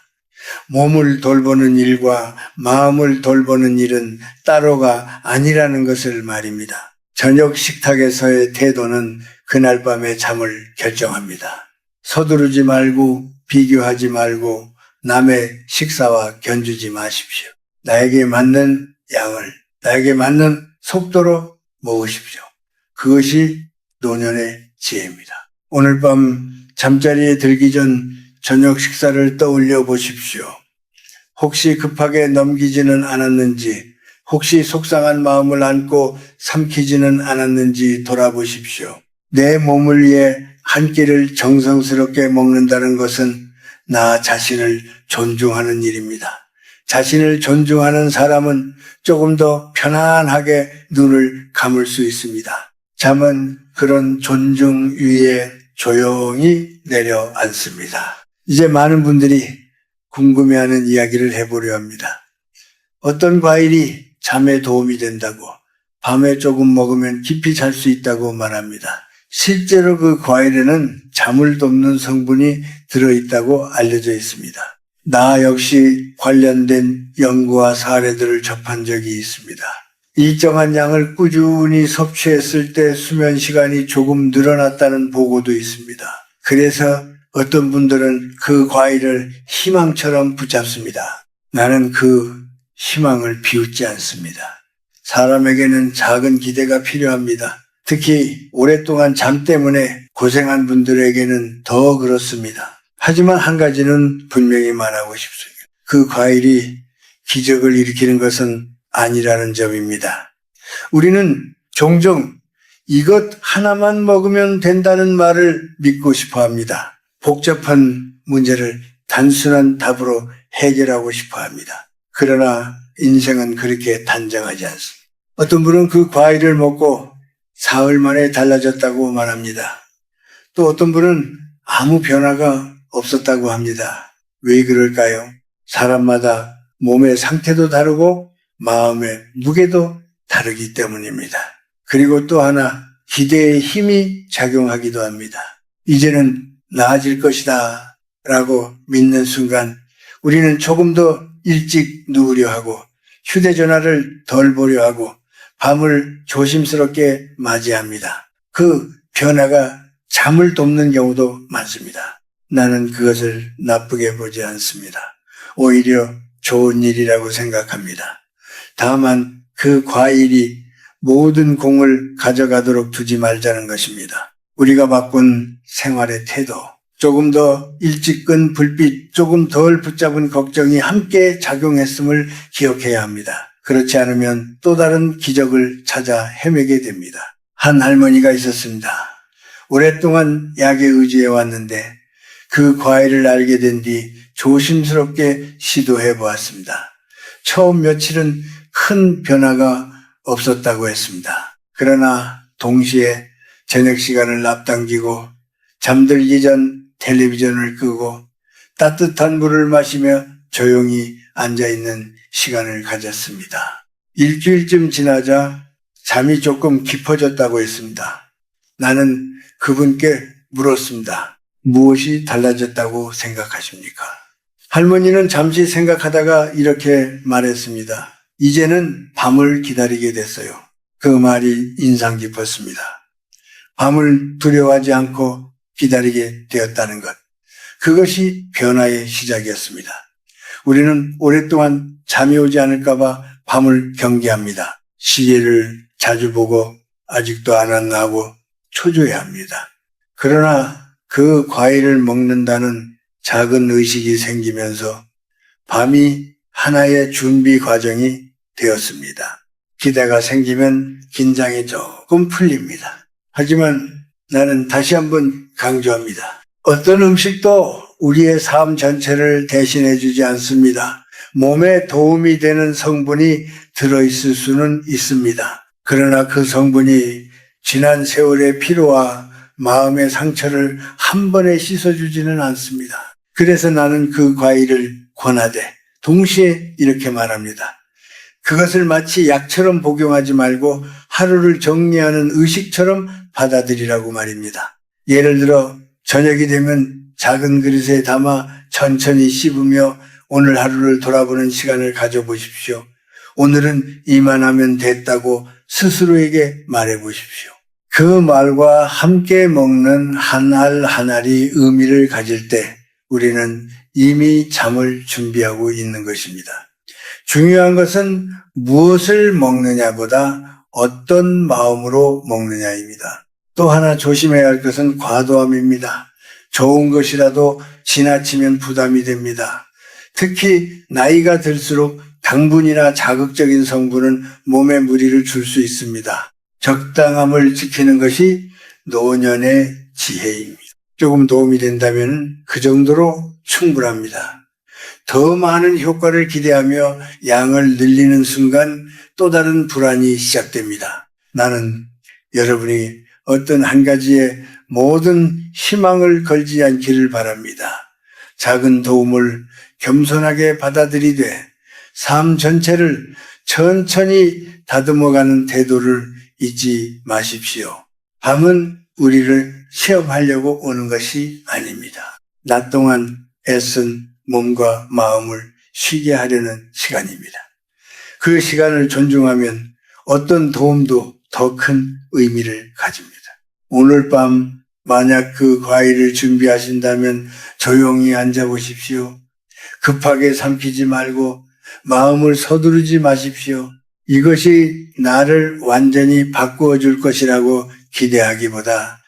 몸을 돌보는 일과 마음을 돌보는 일은 따로가 아니라는 것을 말입니다. 저녁 식탁에서의 태도는 그날 밤의 잠을 결정합니다. 서두르지 말고 비교하지 말고 남의 식사와 견주지 마십시오. 나에게 맞는 양을, 나에게 맞는 속도로 먹으십시오. 그것이 노년의 지혜입니다. 오늘 밤 잠자리에 들기 전 저녁 식사를 떠올려 보십시오. 혹시 급하게 넘기지는 않았는지, 혹시 속상한 마음을 안고 삼키지는 않았는지 돌아보십시오. 내 몸을 위해 한 끼를 정성스럽게 먹는다는 것은 나 자신을 존중하는 일입니다. 자신을 존중하는 사람은 조금 더 편안하게 눈을 감을 수 있습니다. 잠은 그런 존중 위에 조용히 내려앉습니다. 이제 많은 분들이 궁금해하는 이야기를 해보려 합니다. 어떤 과일이 잠에 도움이 된다고, 밤에 조금 먹으면 깊이 잘 수 있다고 말합니다. 실제로 그 과일에는 잠을 돕는 성분이 들어있다고 알려져 있습니다. 나 역시 관련된 연구와 사례들을 접한 적이 있습니다. 일정한 양을 꾸준히 섭취했을 때 수면 시간이 조금 늘어났다는 보고도 있습니다. 그래서 어떤 분들은 그 과일을 희망처럼 붙잡습니다. 나는 그 희망을 비웃지 않습니다. 사람에게는 작은 기대가 필요합니다. 특히 오랫동안 잠 때문에 고생한 분들에게는 더 그렇습니다. 하지만 한 가지는 분명히 말하고 싶습니다. 그 과일이 기적을 일으키는 것은 아니라는 점입니다. 우리는 종종 이것 하나만 먹으면 된다는 말을 믿고 싶어 합니다. 복잡한 문제를 단순한 답으로 해결하고 싶어 합니다. 그러나 인생은 그렇게 단정하지 않습니다. 어떤 분은 그 과일을 먹고 사흘 만에 달라졌다고 말합니다. 또 어떤 분은 아무 변화가 없었다고 합니다. 왜 그럴까요? 사람마다 몸의 상태도 다르고 마음의 무게도 다르기 때문입니다. 그리고 또 하나 기대의 힘이 작용하기도 합니다. 이제는 나아질 것이다 라고 믿는 순간 우리는 조금 더 일찍 누우려 하고 휴대전화를 덜 보려 하고 밤을 조심스럽게 맞이합니다. 그 변화가 잠을 돕는 경우도 많습니다. 나는 그것을 나쁘게 보지 않습니다. 오히려 좋은 일이라고 생각합니다. 다만 그 과일이 모든 공을 가져가도록 두지 말자는 것입니다. 우리가 바꾼 생활의 태도, 조금 더 일찍 끈 불빛, 조금 덜 붙잡은 걱정이 함께 작용했음을 기억해야 합니다. 그렇지 않으면 또 다른 기적을 찾아 헤매게 됩니다. 한 할머니가 있었습니다. 오랫동안 약에 의지해 왔는데 그 과일을 알게 된 뒤 조심스럽게 시도해 보았습니다. 처음 며칠은 큰 변화가 없었다고 했습니다. 그러나 동시에 저녁 시간을 앞당기고 잠들기 전 텔레비전을 끄고 따뜻한 물을 마시며 조용히 앉아있는 시간을 가졌습니다. 일주일쯤 지나자 잠이 조금 깊어졌다고 했습니다. 나는 그분께 물었습니다. 무엇이 달라졌다고 생각하십니까? 할머니는 잠시 생각하다가 이렇게 말했습니다. 이제는 밤을 기다리게 됐어요. 그 말이 인상 깊었습니다. 밤을 두려워하지 않고 기다리게 되었다는 것. 그것이 변화의 시작이었습니다. 우리는 오랫동안 잠이 오지 않을까봐 밤을 경계합니다. 시계를 자주 보고 아직도 안 왔나 하고 초조해합니다. 그러나 그 과일을 먹는다는 작은 의식이 생기면서 밤이 하나의 준비 과정이 되었습니다. 기대가 생기면 긴장이 조금 풀립니다. 하지만 나는 다시 한번 강조합니다. 어떤 음식도 우리의 삶 전체를 대신해 주지 않습니다. 몸에 도움이 되는 성분이 들어있을 수는 있습니다. 그러나 그 성분이 지난 세월의 피로와 마음의 상처를 한 번에 씻어주지는 않습니다. 그래서 나는 그 과일을 권하되 동시에 이렇게 말합니다. 그것을 마치 약처럼 복용하지 말고 하루를 정리하는 의식처럼 받아들이라고 말입니다. 예를 들어 저녁이 되면 작은 그릇에 담아 천천히 씹으며 오늘 하루를 돌아보는 시간을 가져보십시오. 오늘은 이만하면 됐다고 스스로에게 말해보십시오. 그 말과 함께 먹는 한 알 한 알이 의미를 가질 때 우리는 이미 잠을 준비하고 있는 것입니다. 중요한 것은 무엇을 먹느냐보다 어떤 마음으로 먹느냐입니다. 또 하나 조심해야 할 것은 과도함입니다. 좋은 것이라도 지나치면 부담이 됩니다. 특히 나이가 들수록 당분이나 자극적인 성분은 몸에 무리를 줄 수 있습니다. 적당함을 지키는 것이 노년의 지혜입니다. 조금 도움이 된다면 그 정도로 충분합니다. 더 많은 효과를 기대하며 양을 늘리는 순간 또 다른 불안이 시작됩니다. 나는 여러분이 어떤 한 가지에 모든 희망을 걸지 않기를 바랍니다. 작은 도움을 겸손하게 받아들이되 삶 전체를 천천히 다듬어가는 태도를 잊지 마십시오. 밤은 우리를 시험하려고 오는 것이 아닙니다. 낮 동안 애쓴 몸과 마음을 쉬게 하려는 시간입니다. 그 시간을 존중하면 어떤 도움도 더 큰 의미를 가집니다. 오늘 밤 만약 그 과일을 준비하신다면 조용히 앉아보십시오. 급하게 삼키지 말고 마음을 서두르지 마십시오. 이것이 나를 완전히 바꾸어 줄 것이라고 기대하기보다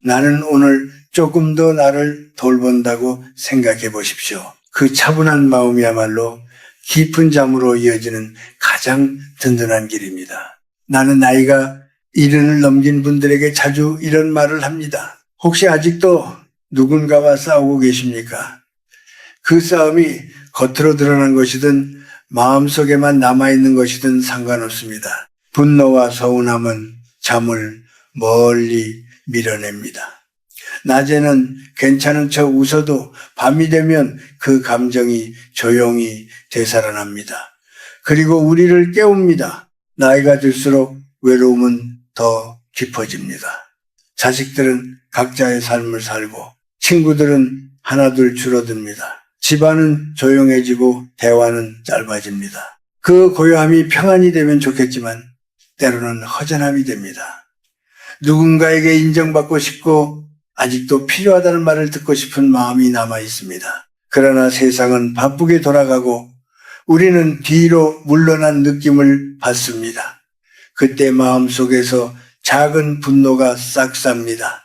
나는 오늘 조금 더 나를 돌본다고 생각해 보십시오. 그 차분한 마음이야말로 깊은 잠으로 이어지는 가장 든든한 길입니다. 나는 나이가 70을 넘긴 분들에게 자주 이런 말을 합니다. 혹시 아직도 누군가와 싸우고 계십니까? 그 싸움이 겉으로 드러난 것이든 마음속에만 남아있는 것이든 상관없습니다. 분노와 서운함은 잠을 멀리 밀어냅니다. 낮에는 괜찮은 척 웃어도 밤이 되면 그 감정이 조용히 되살아납니다. 그리고 우리를 깨웁니다. 나이가 들수록 외로움은 더 깊어집니다. 자식들은 각자의 삶을 살고 친구들은 하나둘 줄어듭니다. 집안은 조용해지고 대화는 짧아집니다. 그 고요함이 평안이 되면 좋겠지만 때로는 허전함이 됩니다. 누군가에게 인정받고 싶고 아직도 필요하다는 말을 듣고 싶은 마음이 남아 있습니다. 그러나 세상은 바쁘게 돌아가고 우리는 뒤로 물러난 느낌을 받습니다. 그때 마음속에서 작은 분노가 싹쌉니다.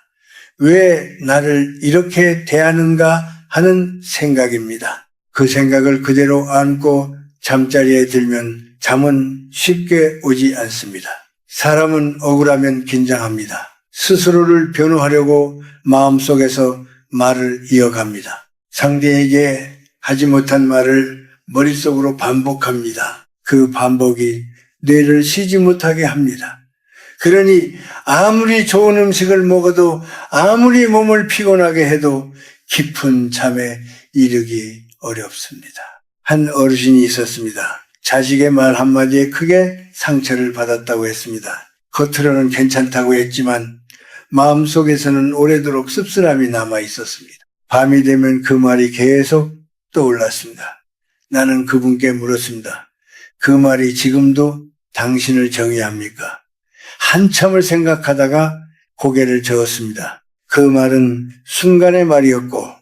왜 나를 이렇게 대하는가 하는 생각입니다. 그 생각을 그대로 안고 잠자리에 들면 잠은 쉽게 오지 않습니다. 사람은 억울하면 긴장합니다. 스스로를 변호하려고 마음속에서 말을 이어갑니다. 상대에게 하지 못한 말을 머릿속으로 반복합니다. 그 반복이 뇌를 쉬지 못하게 합니다. 그러니 아무리 좋은 음식을 먹어도 아무리 몸을 피곤하게 해도 깊은 잠에 이르기 어렵습니다. 한 어르신이 있었습니다. 자식의 말 한마디에 크게 상처를 받았다고 했습니다. 겉으로는 괜찮다고 했지만 마음속에서는 오래도록 씁쓸함이 남아 있었습니다. 밤이 되면 그 말이 계속 떠올랐습니다. 나는 그분께 물었습니다. 그 말이 지금도 당신을 정의합니까? 한참을 생각하다가 고개를 저었습니다. 그 말은 순간의 말이었고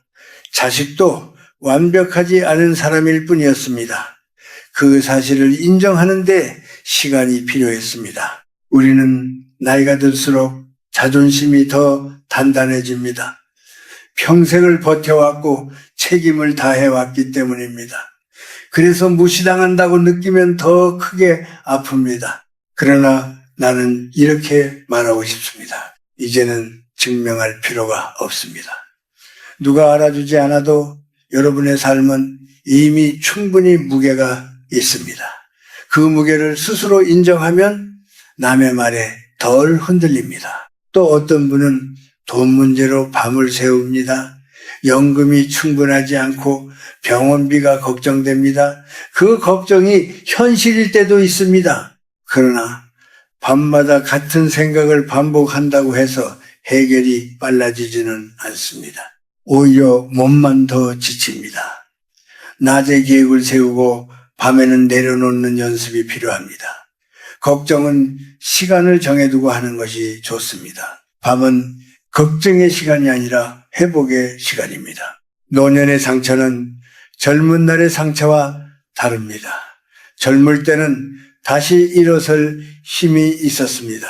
자식도 완벽하지 않은 사람일 뿐이었습니다. 그 사실을 인정하는데 시간이 필요했습니다. 우리는 나이가 들수록 자존심이 더 단단해집니다. 평생을 버텨왔고 책임을 다해왔기 때문입니다. 그래서 무시당한다고 느끼면 더 크게 아픕니다. 그러나 나는 이렇게 말하고 싶습니다. 이제는 증명할 필요가 없습니다. 누가 알아주지 않아도 여러분의 삶은 이미 충분히 무게가 있습니다. 그 무게를 스스로 인정하면 남의 말에 덜 흔들립니다. 또 어떤 분은 돈 문제로 밤을 새웁니다. 연금이 충분하지 않고 병원비가 걱정됩니다. 그 걱정이 현실일 때도 있습니다. 그러나 밤마다 같은 생각을 반복한다고 해서 해결이 빨라지지는 않습니다. 오히려 몸만 더 지칩니다. 낮에 계획을 세우고 밤에는 내려놓는 연습이 필요합니다. 걱정은 시간을 정해두고 하는 것이 좋습니다. 밤은 걱정의 시간이 아니라 회복의 시간입니다. 노년의 상처는 젊은 날의 상처와 다릅니다. 젊을 때는 다시 일어설 힘이 있었습니다.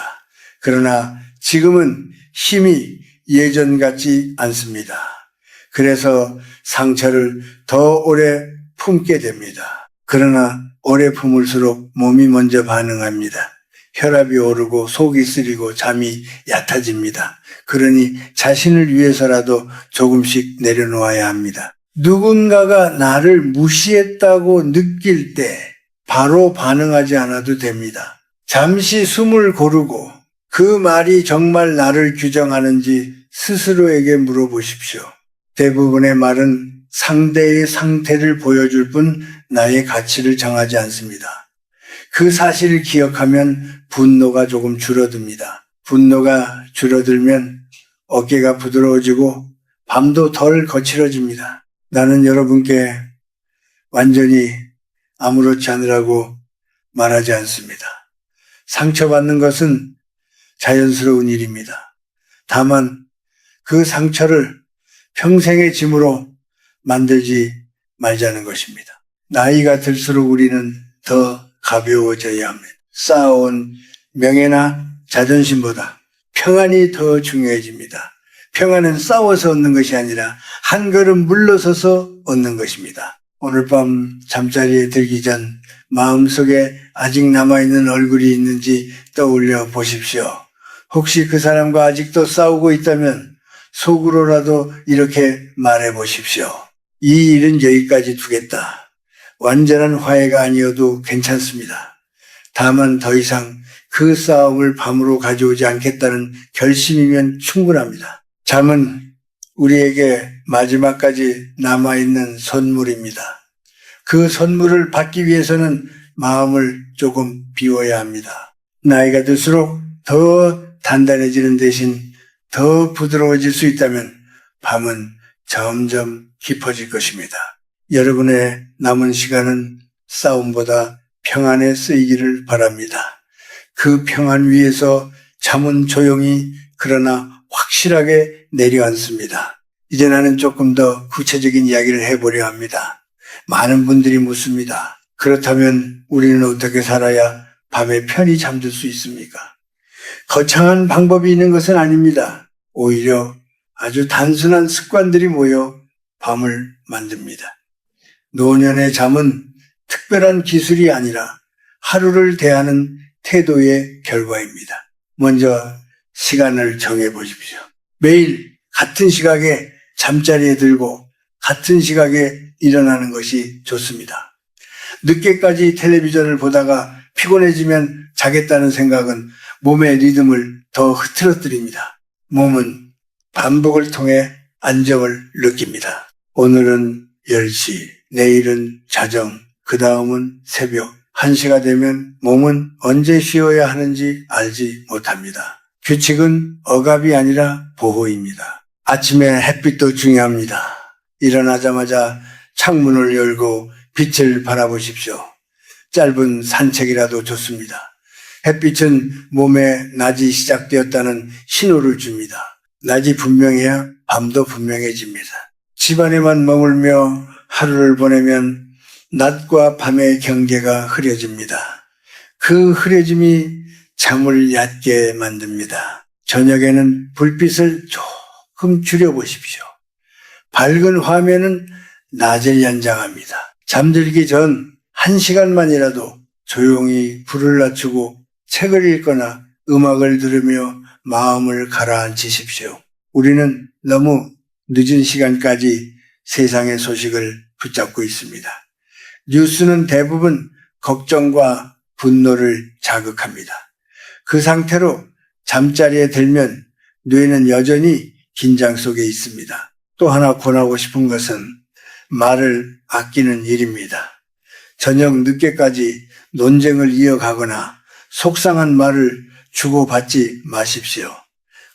그러나 지금은 힘이 예전 같지 않습니다. 그래서 상처를 더 오래 품게 됩니다. 그러나 오래 품을수록 몸이 먼저 반응합니다. 혈압이 오르고 속이 쓰리고 잠이 얕아집니다. 그러니 자신을 위해서라도 조금씩 내려놓아야 합니다. 누군가가 나를 무시했다고 느낄 때 바로 반응하지 않아도 됩니다. 잠시 숨을 고르고 그 말이 정말 나를 규정하는지 스스로에게 물어보십시오. 대부분의 말은 상대의 상태를 보여줄 뿐 나의 가치를 정하지 않습니다. 그 사실을 기억하면 분노가 조금 줄어듭니다. 분노가 줄어들면 어깨가 부드러워지고 밤도 덜 거칠어집니다. 나는 여러분께 완전히 아무렇지 않으라고 말하지 않습니다. 상처받는 것은 자연스러운 일입니다. 다만 그 상처를 평생의 짐으로 만들지 말자는 것입니다. 나이가 들수록 우리는 더 가벼워져야 합니다. 쌓아온 명예나 자존심보다 평안이 더 중요해집니다. 평안은 싸워서 얻는 것이 아니라 한 걸음 물러서서 얻는 것입니다. 오늘 밤 잠자리에 들기 전 마음속에 아직 남아있는 얼굴이 있는지 떠올려 보십시오. 혹시 그 사람과 아직도 싸우고 있다면 속으로라도 이렇게 말해 보십시오. 이 일은 여기까지 두겠다. 완전한 화해가 아니어도 괜찮습니다. 다만 더 이상 그 싸움을 밤으로 가져오지 않겠다는 결심이면 충분합니다. 잠은 우리에게 마지막까지 남아있는 선물입니다. 그 선물을 받기 위해서는 마음을 조금 비워야 합니다. 나이가 들수록 더 단단해지는 대신 더 부드러워질 수 있다면 밤은 점점 깊어질 것입니다. 여러분의 남은 시간은 싸움보다 평안에 쓰이기를 바랍니다. 그 평안 위에서 잠은 조용히 그러나 확실하게 내려앉습니다. 이제 나는 조금 더 구체적인 이야기를 해보려 합니다. 많은 분들이 묻습니다. 그렇다면 우리는 어떻게 살아야 밤에 편히 잠들 수 있습니까? 거창한 방법이 있는 것은 아닙니다. 오히려 아주 단순한 습관들이 모여 밤을 만듭니다. 노년의 잠은 특별한 기술이 아니라 하루를 대하는 태도의 결과입니다. 먼저 시간을 정해보십시오. 매일 같은 시각에 잠자리에 들고 같은 시각에 일어나는 것이 좋습니다. 늦게까지 텔레비전을 보다가 피곤해지면 자겠다는 생각은 몸의 리듬을 더 흐트러뜨립니다. 몸은 반복을 통해 안정을 느낍니다. 오늘은 10시, 내일은 자정, 그 다음은 새벽 1시가 되면 몸은 언제 쉬어야 하는지 알지 못합니다. 규칙은 억압이 아니라 보호입니다. 아침에 햇빛도 중요합니다. 일어나자마자 창문을 열고 빛을 바라보십시오. 짧은 산책이라도 좋습니다. 햇빛은 몸에 낮이 시작되었다는 신호를 줍니다. 낮이 분명해야 밤도 분명해집니다. 집안에만 머물며 하루를 보내면 낮과 밤의 경계가 흐려집니다. 그 흐려짐이 잠을 얕게 만듭니다. 저녁에는 불빛을 조금 줄여보십시오. 밝은 화면은 낮을 연장합니다. 잠들기 전 1시간만이라도 조용히 불을 낮추고 책을 읽거나 음악을 들으며 마음을 가라앉히십시오. 우리는 너무 늦은 시간까지 세상의 소식을 붙잡고 있습니다. 뉴스는 대부분 걱정과 분노를 자극합니다. 그 상태로 잠자리에 들면 뇌는 여전히 긴장 속에 있습니다. 또 하나 권하고 싶은 것은 말을 아끼는 일입니다. 저녁 늦게까지 논쟁을 이어가거나 속상한 말을 주고받지 마십시오.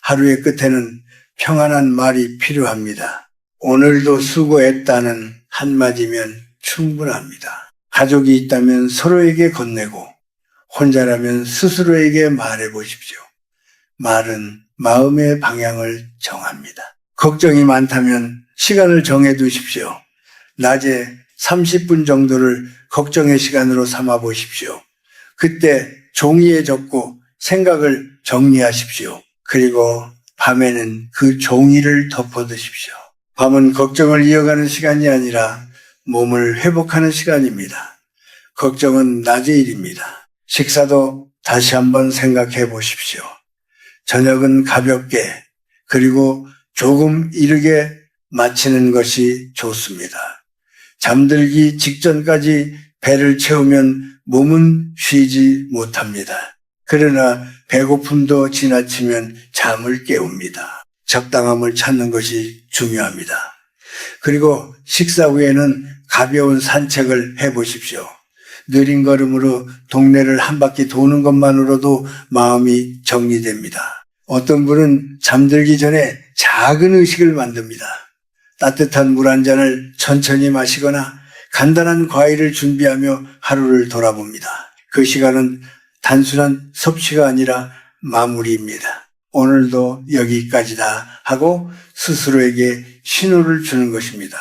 하루의 끝에는 평안한 말이 필요합니다. 오늘도 수고했다는 한마디면 충분합니다. 가족이 있다면 서로에게 건네고 혼자라면 스스로에게 말해보십시오. 말은 마음의 방향을 정합니다. 걱정이 많다면 시간을 정해두십시오. 낮에 30분 정도를 걱정의 시간으로 삼아보십시오. 그때 종이에 적고 생각을 정리하십시오. 그리고 밤에는 그 종이를 덮어두십시오. 밤은 걱정을 이어가는 시간이 아니라 몸을 회복하는 시간입니다. 걱정은 낮의 일입니다. 식사도 다시 한번 생각해 보십시오. 저녁은 가볍게 그리고 조금 이르게 마치는 것이 좋습니다. 잠들기 직전까지 배를 채우면 몸은 쉬지 못합니다. 그러나 배고픔도 지나치면 잠을 깨웁니다. 적당함을 찾는 것이 중요합니다. 그리고 식사 후에는 가벼운 산책을 해보십시오. 느린 걸음으로 동네를 한 바퀴 도는 것만으로도 마음이 정리됩니다. 어떤 분은 잠들기 전에 작은 의식을 만듭니다. 따뜻한 물 한 잔을 천천히 마시거나 간단한 과일을 준비하며 하루를 돌아봅니다. 그 시간은 단순한 섭취가 아니라 마무리입니다. 오늘도 여기까지다 하고 스스로에게 신호를 주는 것입니다.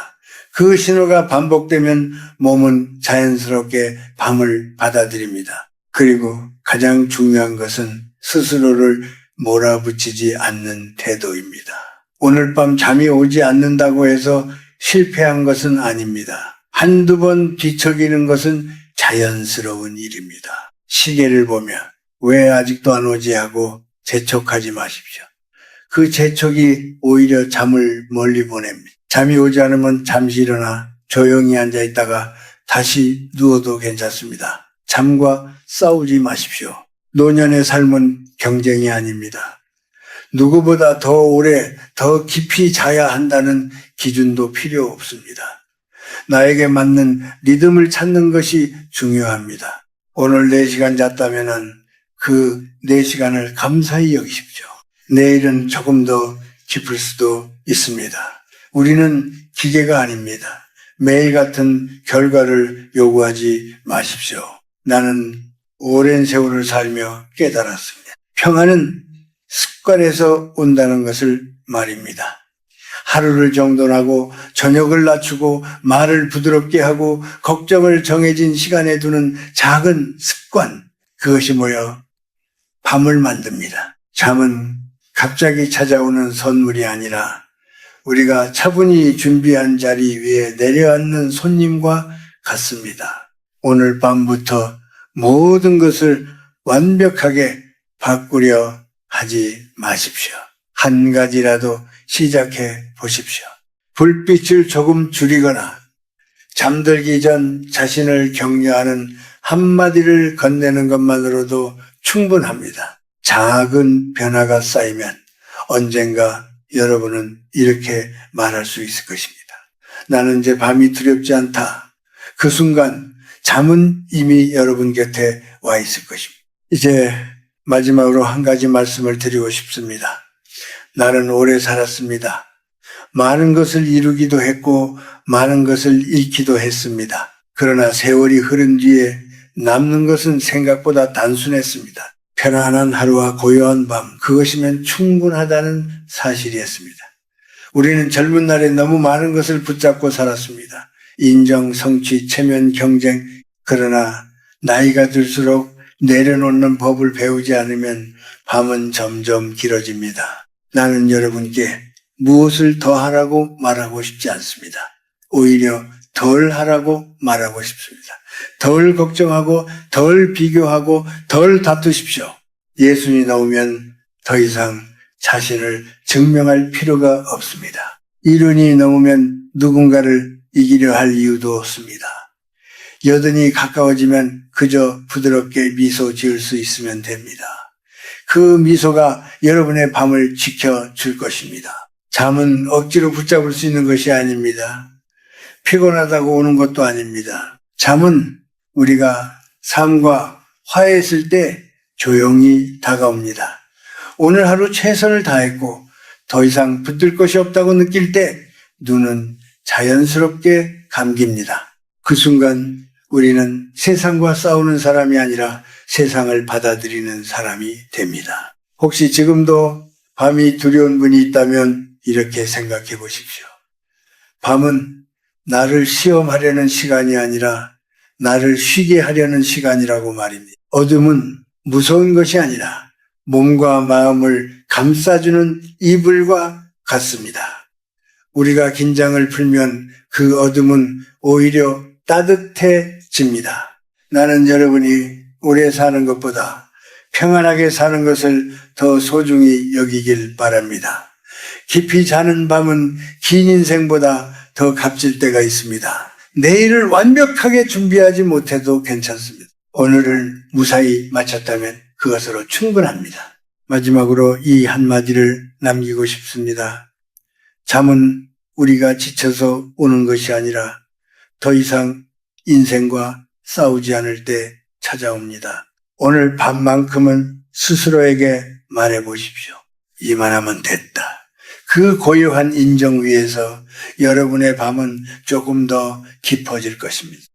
그 신호가 반복되면 몸은 자연스럽게 밤을 받아들입니다. 그리고 가장 중요한 것은 스스로를 몰아붙이지 않는 태도입니다. 오늘 밤 잠이 오지 않는다고 해서 실패한 것은 아닙니다. 한두 번 뒤척이는 것은 자연스러운 일입니다. 시계를 보며 왜 아직도 안 오지 하고 재촉하지 마십시오. 그 재촉이 오히려 잠을 멀리 보냅니다. 잠이 오지 않으면 잠시 일어나 조용히 앉아 있다가 다시 누워도 괜찮습니다. 잠과 싸우지 마십시오. 노년의 삶은 경쟁이 아닙니다. 누구보다 더 오래, 더 깊이 자야 한다는 기준도 필요 없습니다. 나에게 맞는 리듬을 찾는 것이 중요합니다. 오늘 4시간 잤다면 그 4시간을 감사히 여기십시오. 내일은 조금 더 깊을 수도 있습니다. 우리는 기계가 아닙니다. 매일 같은 결과를 요구하지 마십시오. 나는 오랜 세월을 살며 깨달았습니다. 평안은 습관에서 온다는 것을 말입니다. 하루를 정돈하고 저녁을 낮추고 말을 부드럽게 하고 걱정을 정해진 시간에 두는 작은 습관, 그것이 모여 밤을 만듭니다. 잠은 갑자기 찾아오는 선물이 아니라 우리가 차분히 준비한 자리 위에 내려앉는 손님과 같습니다. 오늘 밤부터 모든 것을 완벽하게 바꾸려 하지 마십시오. 한 가지라도 시작해 보십시오. 불빛을 조금 줄이거나 잠들기 전 자신을 격려하는 한마디를 건네는 것만으로도 충분합니다. 작은 변화가 쌓이면 언젠가 여러분은 이렇게 말할 수 있을 것입니다. 나는 이제 밤이 두렵지 않다. 그 순간 잠은 이미 여러분 곁에 와 있을 것입니다. 이제 마지막으로 한 가지 말씀을 드리고 싶습니다. 나는 오래 살았습니다. 많은 것을 이루기도 했고 많은 것을 잃기도 했습니다. 그러나 세월이 흐른 뒤에 남는 것은 생각보다 단순했습니다. 편안한 하루와 고요한 밤, 그것이면 충분하다는 사실이었습니다. 우리는 젊은 날에 너무 많은 것을 붙잡고 살았습니다. 인정, 성취, 체면, 경쟁. 그러나 나이가 들수록 내려놓는 법을 배우지 않으면 밤은 점점 길어집니다. 나는 여러분께 무엇을 더 하라고 말하고 싶지 않습니다. 오히려 덜 하라고 말하고 싶습니다. 덜 걱정하고 덜 비교하고 덜 다투십시오. 예수님이 나오면 더 이상 자신을 증명할 필요가 없습니다. 이른이 넘으면 누군가를 이기려 할 이유도 없습니다. 여든이 가까워지면 그저 부드럽게 미소 지을 수 있으면 됩니다. 그 미소가 여러분의 밤을 지켜줄 것입니다. 잠은 억지로 붙잡을 수 있는 것이 아닙니다. 피곤하다고 오는 것도 아닙니다. 잠은 우리가 삶과 화해했을 때 조용히 다가옵니다. 오늘 하루 최선을 다했고 더 이상 붙들 것이 없다고 느낄 때 눈은 자연스럽게 감깁니다. 그 순간 우리는 세상과 싸우는 사람이 아니라 세상을 받아들이는 사람이 됩니다. 혹시 지금도 밤이 두려운 분이 있다면 이렇게 생각해 보십시오. 밤은 나를 시험하려는 시간이 아니라 나를 쉬게 하려는 시간이라고 말입니다. 어둠은 무서운 것이 아니라 몸과 마음을 감싸주는 이불과 같습니다. 우리가 긴장을 풀면 그 어둠은 오히려 따뜻해집니다. 나는 여러분이 오래 사는 것보다 평안하게 사는 것을 더 소중히 여기길 바랍니다. 깊이 자는 밤은 긴 인생보다 더 값질 때가 있습니다. 내일을 완벽하게 준비하지 못해도 괜찮습니다. 오늘을 무사히 마쳤다면 그것으로 충분합니다. 마지막으로 이 한마디를 남기고 싶습니다. 잠은 우리가 지쳐서 오는 것이 아니라 더 이상 인생과 싸우지 않을 때 찾아옵니다. 오늘 밤만큼은 스스로에게 말해 보십시오. 이만하면 됐다. 그 고요한 인정 위에서 여러분의 밤은 조금 더 깊어질 것입니다.